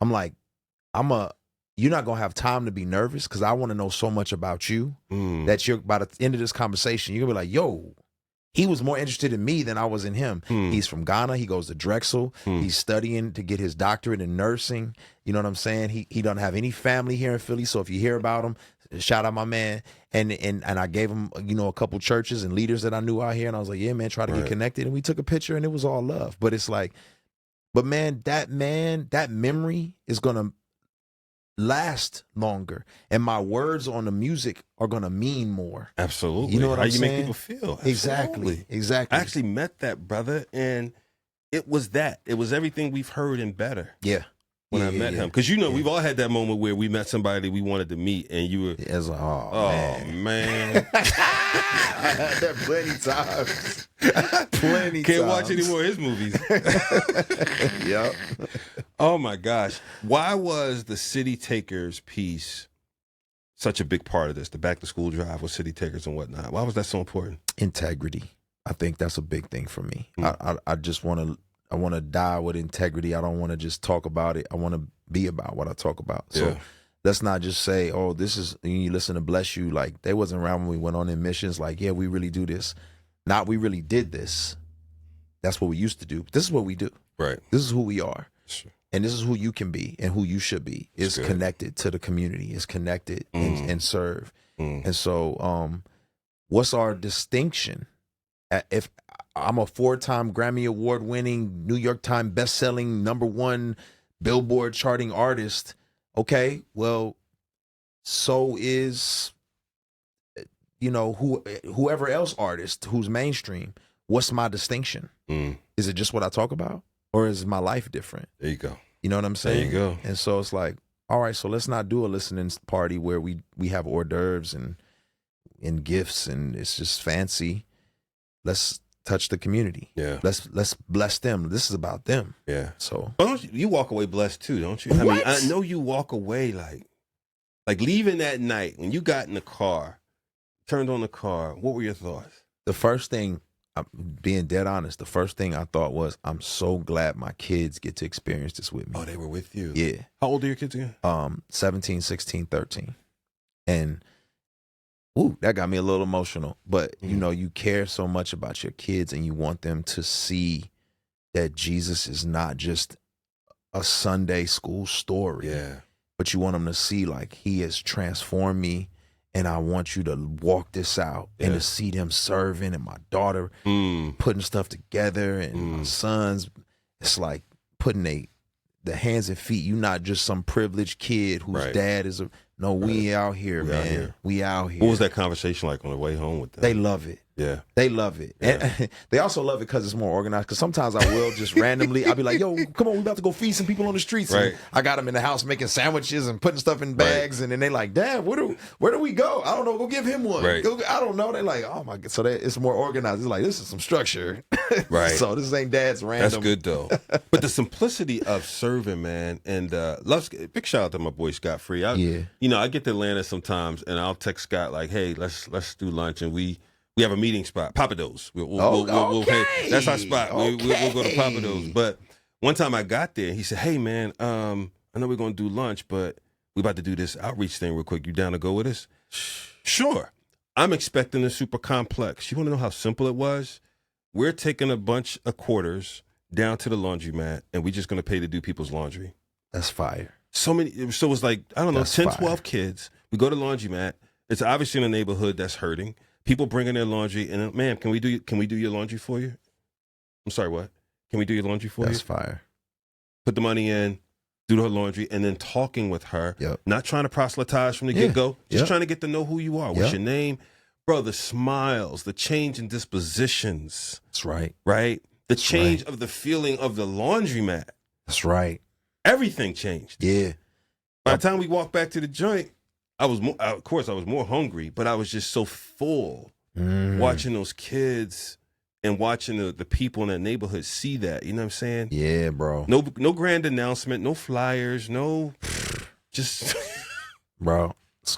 you're not gonna have time to be nervous because I want to know so much about you that you're by the end of this conversation, you're gonna be like, yo. He was more interested in me than I was in him. He's from Ghana. He goes to Drexel. He's studying to get his doctorate in nursing. You know what I'm saying? He doesn't have any family here in Philly. So if you hear about him, shout out my man. And I gave him, a couple churches and leaders that I knew out here. And I was like, yeah, man, try to get connected. And we took a picture and it was all love. But it's like, that memory is going to last longer, and my words on the music are gonna mean more. Absolutely. You know what I'm saying? How you make people feel. Exactly. I actually met that brother, and it was everything we've heard and better. Yeah. When I met him. Because we've all had that moment where we met somebody we wanted to meet, and you were like, man. I had that plenty times. Can't watch any more of his movies. Yep. Oh my gosh. Why was the City Takers piece such a big part of this? The back to school drive with City Takers and whatnot. Why was that so important? Integrity. I think that's a big thing for me. I just want to die with integrity. I don't want to just talk about it. I want to be about what I talk about. So let's not just say, oh, this is, you listen to Bless You. Like, they wasn't around when we went on in missions. Like, yeah, we really do this. Not we really did this. That's what we used to do. This is what we do. Right. This is who we are. Sure. And this is who you can be and who you should be. It's connected to the community. It's connected and serve. And so what's our distinction? If I'm a 4-time Grammy Award winning, New York Times best-selling, #1 Billboard charting artist, okay, well, so is, whoever else artist who's mainstream. What's my distinction? Is it just what I talk about? Or is my life different? There you go. You know what I'm saying? There you go. And so it's like, all right, so let's not do a listening party where we have hors d'oeuvres and gifts and it's just fancy. Let's touch the community. Yeah. Let's bless them. This is about them. Yeah. So you walk away blessed too, don't you? What? I mean, I know you walk away like leaving that night when you got in the car, turned on the car. What were your thoughts? The first thing, being dead honest, the first thing I thought was, I'm so glad my kids get to experience this with me. Oh, they were with you? Yeah. How old are your kids again? 17, 16, 13. And that got me a little emotional. But, you care so much about your kids and you want them to see that Jesus is not just a Sunday school story. Yeah. But you want them to see, like, he has transformed me. And I want you to walk this out and to see them serving and my daughter putting stuff together and my sons. It's like putting the hands and feet. You're not just some privileged kid whose dad is we out here, man. We out here. What was that conversation like on the way home with them? They love it. Yeah. They love it. Yeah. And they also love it because it's more organized. Because sometimes I will just randomly, I'll be like, yo, come on, we about to go feed some people on the streets. Right. And I got them in the house making sandwiches and putting stuff in bags. And then they like, Dad, where do we go? I don't know. Go give him one. Right. I don't know. They're like, oh my God. So it's more organized. It's like, this is some structure. Right. So this ain't Dad's random. That's good though. But the simplicity of serving, man, and big shout out to my boy Scott Free. I get to Atlanta sometimes and I'll text Scott like, hey, let's do lunch, and we have a meeting spot, Papados. Hey, that's our spot. We'll go to Papados. But one time I got there, he said, hey, man, I know we're going to do lunch, but we about to do this outreach thing real quick. You down to go with us? Sure. I'm expecting a super complex. You want to know how simple it was? We're taking a bunch of quarters down to the laundromat, and we're just going to pay to do people's laundry. That's fire. So many. So it was like, I don't know, That's 10, fire. 12 kids. We go to laundromat. It's obviously in a neighborhood that's hurting. People bringing their laundry, and ma'am, can we do your laundry for you? I'm sorry, what? Can we do your laundry for you? That's fire. Put the money in, do her laundry, and then talking with her. Yep. Not trying to proselytize from the get-go. Just Yep. trying to get to know who you are. What's your name? Bro, the smiles, the change in dispositions. That's right. Right? The change of the feeling of the laundromat. That's right. Everything changed. Yeah. By the time we walked back to the joint, I was more hungry, but I was just so full watching those kids and watching the people in that neighborhood see that. You know what I'm saying? Yeah, bro. No grand announcement, no flyers, no just bro.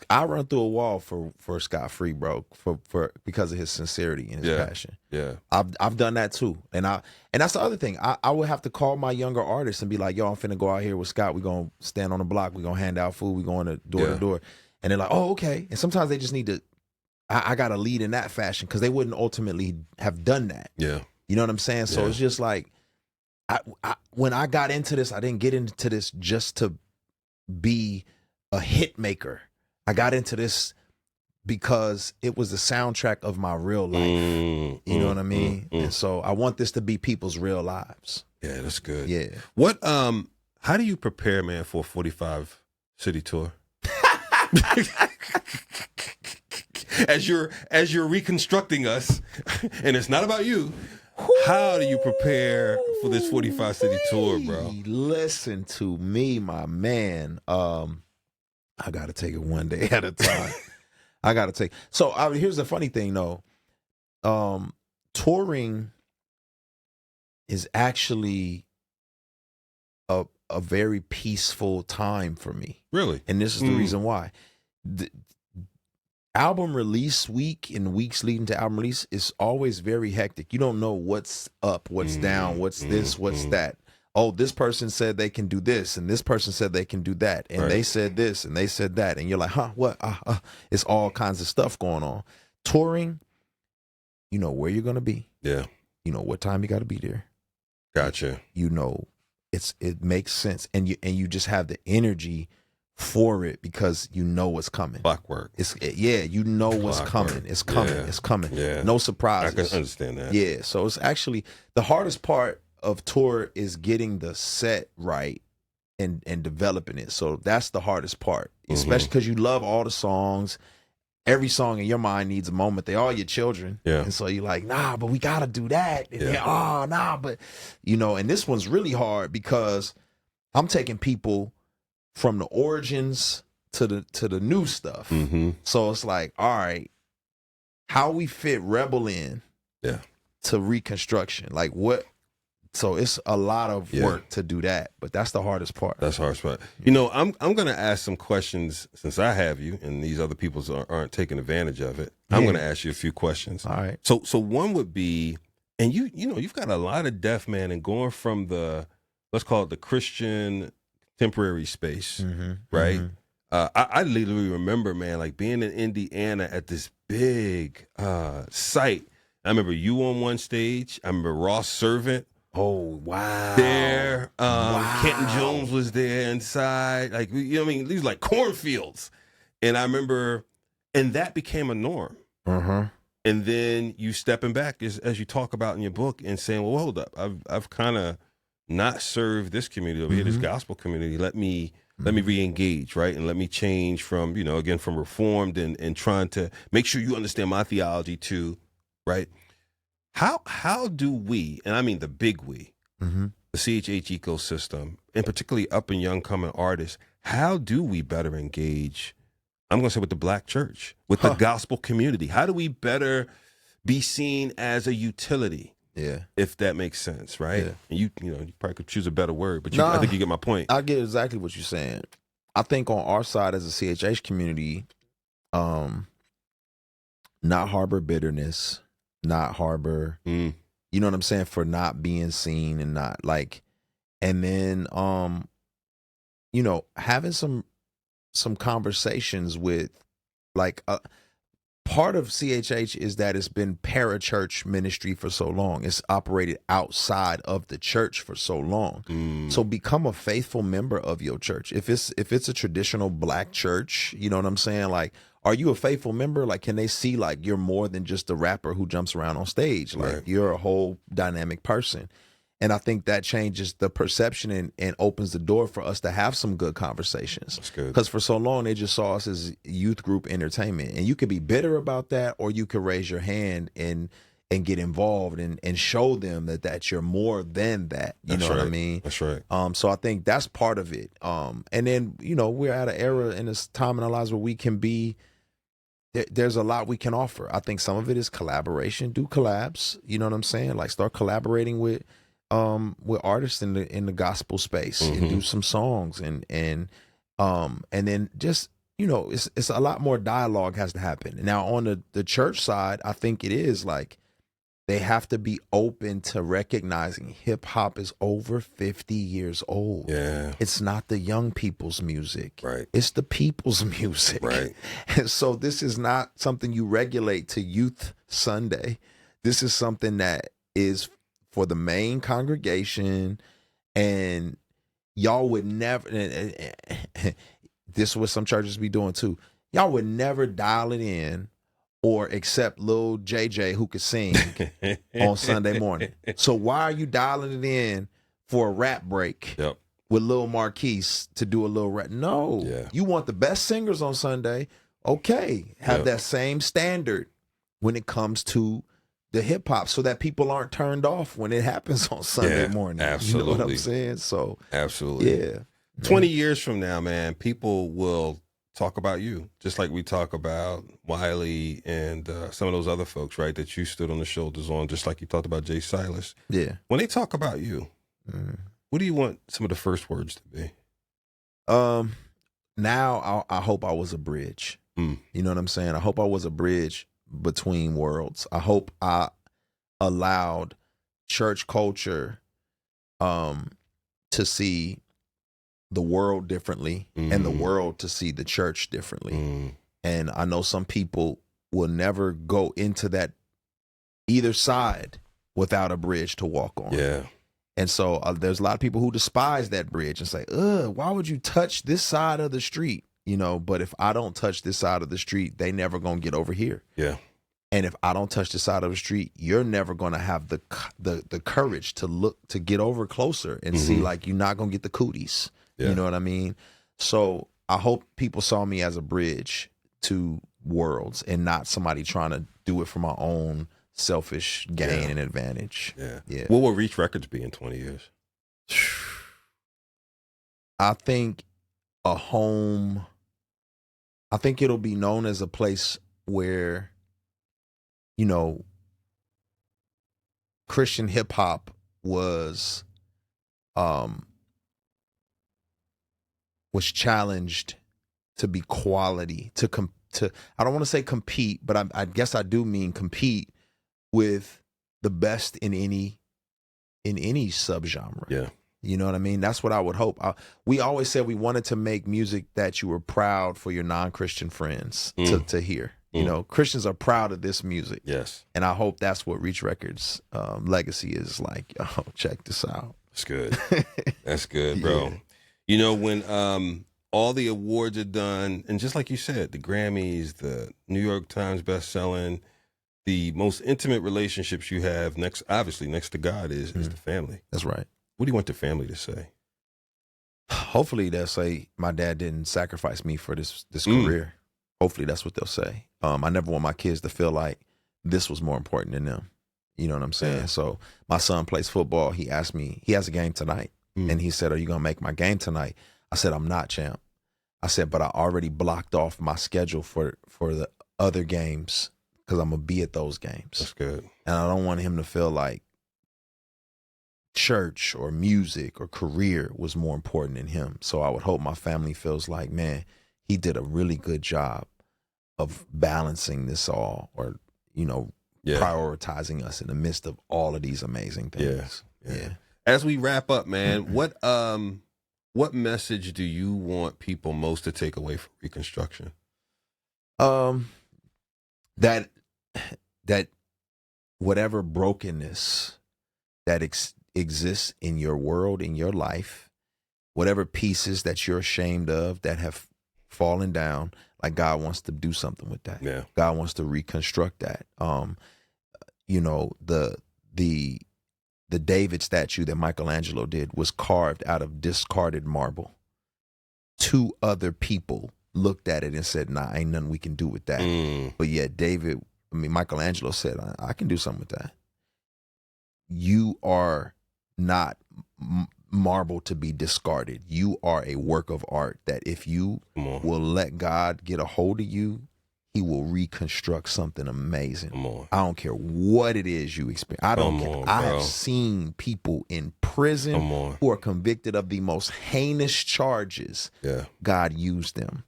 I run through a wall for Scott Free, bro, for because of his sincerity and his passion. Yeah. I've done that too. And that's the other thing. I would have to call my younger artists and be like, yo, I'm finna go out here with Scott. We're gonna stand on the block, we're gonna hand out food, we're going to door to door. And they're like, oh, okay. And sometimes they just need to I gotta lead in that fashion because they wouldn't ultimately have done that. Yeah. You know what I'm saying? So it's just like when I got into this, I didn't get into this just to be a hit maker. I got into this because it was the soundtrack of my real life. You know what I mean? And so I want this to be people's real lives. Yeah, that's good. Yeah. What how do you prepare, man, for a 45 city tour? As you're reconstructing us, and it's not about you, how do you prepare for this 45 city tour, bro? Listen to me, my man. I gotta take it one day at a time. So here's the funny thing though. Touring is actually a very peaceful time for me. Really? And this is the reason why. The album release week and weeks leading to album release is always very hectic. You don't know what's up, what's down, what's this, what's that. Oh, this person said they can do this, and this person said they can do that, and they said this, and they said that, and you're like, huh, what? It's all kinds of stuff going on. Touring, you know where you're gonna be. Yeah. You know what time you got to be there. Gotcha. You know, it makes sense, and you just have the energy for it because you know what's coming. Clockwork. You know what's coming. It's coming. Yeah. It's coming. Yeah. No surprises. I can understand that. Yeah. So it's actually the hardest part of tour is getting the set right and developing it. So that's the hardest part, especially because you love all the songs. Every song in your mind needs a moment. They're all your children. Yeah. And so you're like, nah, but we got to do that. And then, but, and this one's really hard because I'm taking people from the origins to the new stuff. So it's like, all right, how we fit Rebel in to Reconstruction. Like what? So it's a lot of work to do that, but that's the hardest part. That's the hardest part. I'm going to ask some questions since I have you and these other people aren't taking advantage of it. I'm going to ask you a few questions. All right. So one would be, and you've got a lot of deaf, man, and going from let's call it the Christian contemporary space, right? I literally remember, man, like being in Indiana at this big site. I remember you on one stage. I remember Ross Servant. Oh, wow. There. Kenton Jones was there inside. Like, these like cornfields. And I remember, and that became a norm. And then you stepping back as you talk about in your book and saying, well, hold up. I've kind of not served this community over here, this gospel community. Let me re-engage, right? And let me change from, again, from reformed and trying to make sure you understand my theology too, right? How do we, and I mean the big we, the CHH ecosystem, and particularly up and young coming artists, how do we better engage, I'm going to say with the Black church, with the gospel community? How do we better be seen as a utility? Yeah. If that makes sense, right? Yeah. And you probably could choose a better word, but I think you get my point. I get exactly what you're saying. I think on our side as a CHH community, not harbor bitterness, not harbor, you know what I'm saying, for not being seen and not like, and then, having some conversations with like, part of CHH is that it's been parachurch ministry for so long. It's operated outside of the church for so long. So become a faithful member of your church. If it's a traditional black church, you know what I'm saying? Like, are you a faithful member? Like, can they see like you're more than just a rapper who jumps around on stage? Like, you're a whole dynamic person. And I think that changes the perception and opens the door for us to have some good conversations. That's good. Because for so long, they just saw us as youth group entertainment. And you could be bitter about that, or you could raise your hand and get involved and show them that you're more than that. You know what I mean? That's right. So I think that's part of it. And then, you know, we're at an era in this time in our lives where we can be, there's a lot we can offer. I think some of it is collaboration. Do collabs. You know what I'm saying? Like, start collaborating with artists in the gospel space and do some songs and then just, you know, it's a lot more dialogue has to happen. Now on the church side, I think it is like they have to be open to recognizing hip hop is over 50 years old. Yeah. It's not the young people's music. Right. It's the people's music. Right. And so this is not something you regulate to Youth Sunday. This is something that is for the main congregation, and y'all would never, this is what some churches be doing too, y'all would never dial it in or accept Lil JJ who could sing on Sunday morning. So why are you dialing it in for a rap break with Lil Marquise to do a little rap? No, you want the best singers on Sunday. Okay, have that same standard when it comes to the hip hop, so that people aren't turned off when it happens on Sunday morning. Absolutely. You know what I'm saying? So absolutely. Yeah. 20 years from now, man, people will talk about you, just like we talk about Wiley and some of those other folks, right, that you stood on the shoulders on, just like you talked about Jay Silas. Yeah. When they talk about you, what do you want some of the first words to be? Now I hope I was a bridge. You know what I'm saying? I hope I was a bridge between worlds. I hope I allowed church culture to see the world differently and the world to see the church differently. And I know some people will never go into that either side without a bridge to walk on. Yeah. And so there's a lot of people who despise that bridge and say, why would you touch this side of the street? You know, but if I don't touch this side of the street, they never gonna get over here. Yeah. And if I don't touch this side of the street, you're never gonna have the courage to look to get over closer and see, like, you're not gonna get the cooties. Yeah. You know what I mean? So I hope people saw me as a bridge to worlds and not somebody trying to do it for my own selfish gain and advantage. Yeah. What will Reach Records be in 20 years? I think a home. I think it'll be known as a place where, you know, Christian hip hop was challenged to be quality, to I don't want to say compete, but I guess I do mean compete with the best in any subgenre. Yeah. You know what I mean? That's what I would hope. We always said we wanted to make music that you were proud for your non-Christian friends to hear. You know, Christians are proud of this music. Yes. And I hope that's what Reach Records legacy is like. Oh, check this out. That's good. That's good, bro. Yeah. You know, when all the awards are done, and just like you said, the Grammys, the New York Times best-selling, the most intimate relationships you have next to God is the family. That's right. What do you want the family to say? Hopefully they'll say my dad didn't sacrifice me for this career. Hopefully that's what they'll say. I never want my kids to feel like this was more important than them. You know what I'm saying? Yeah. So my son plays football. He asked me, he has a game tonight. And he said, are you going to make my game tonight? I said, I'm not, champ. I said, but I already blocked off my schedule for the other games because I'm going to be at those games. That's good. And I don't want him to feel like church or music or career was more important than him. So I would hope my family feels like, man, he did a really good job of balancing this all, or, you know, prioritizing us in the midst of all of these amazing things. Yeah. As we wrap up, man, what message do you want people most to take away from Reconstruction? that whatever brokenness that exists in your world, in your life, whatever pieces that you're ashamed of that have fallen down, like God wants to do something with that. Yeah. God wants to reconstruct that. The David statue that Michelangelo did was carved out of discarded marble. 2 other people looked at it and said, nah, ain't nothing we can do with that. But yet Michelangelo said, I can do something with that. You are not marble to be discarded. You are a work of art that if you will let God get a hold of you, he will reconstruct something amazing. I don't care what it is you experience. I don't care. I have seen people in prison who are convicted of the most heinous charges. Yeah. God used them.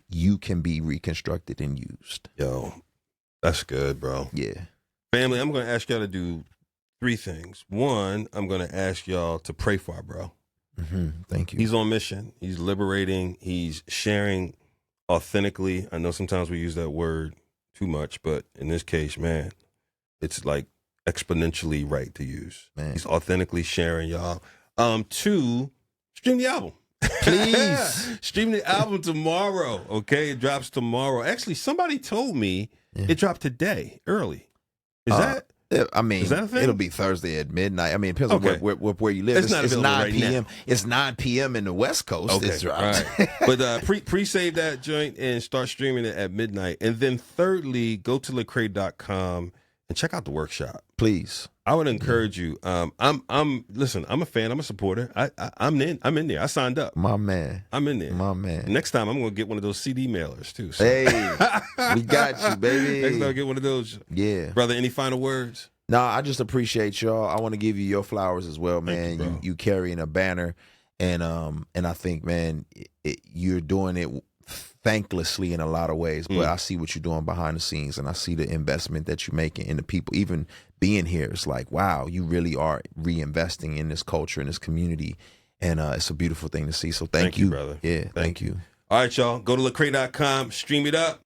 You can be reconstructed and used. Yo, that's good, bro. Yeah. Family, I'm going to ask y'all to do 3 things. 1, I'm going to ask y'all to pray for our bro. Thank you. He's on mission. He's liberating. He's sharing authentically. I know sometimes we use that word too much, but in this case, man, it's like exponentially right to use. Man. He's authentically sharing, y'all. 2, stream the album. Please. Stream the album tomorrow, okay? It drops tomorrow. Actually, somebody told me it dropped today, early. Is that a thing? It'll be Thursday at midnight. I mean, it depends on where you live. It's not available 9 right p.m. now. It's 9 p.m. in the West Coast. Okay, It's dropped. right. But pre-save that joint and start streaming it at midnight. And then thirdly, go to Lecrae.com and check out the workshop. Please. I would encourage you. Listen, I'm a fan. I'm a supporter. I'm in there. I signed up. My man. I'm in there. My man. Next time, I'm going to get one of those CD mailers, too. So. Hey, we got you, baby. Next time, I'll get one of those. Yeah. Brother, any final words? No, I just appreciate y'all. I want to give you your flowers as well, man. Thank you, you carrying a banner, and I think, man, you're doing it thanklessly in a lot of ways, but I see what you're doing behind the scenes, and I see the investment that you're making in the people. Even being here, it's like, wow, you really are reinvesting in this culture, in this community, and it's a beautiful thing to see. So thank you, brother. Yeah, thank you. All right, y'all. Go to Lecrae.com, stream it up.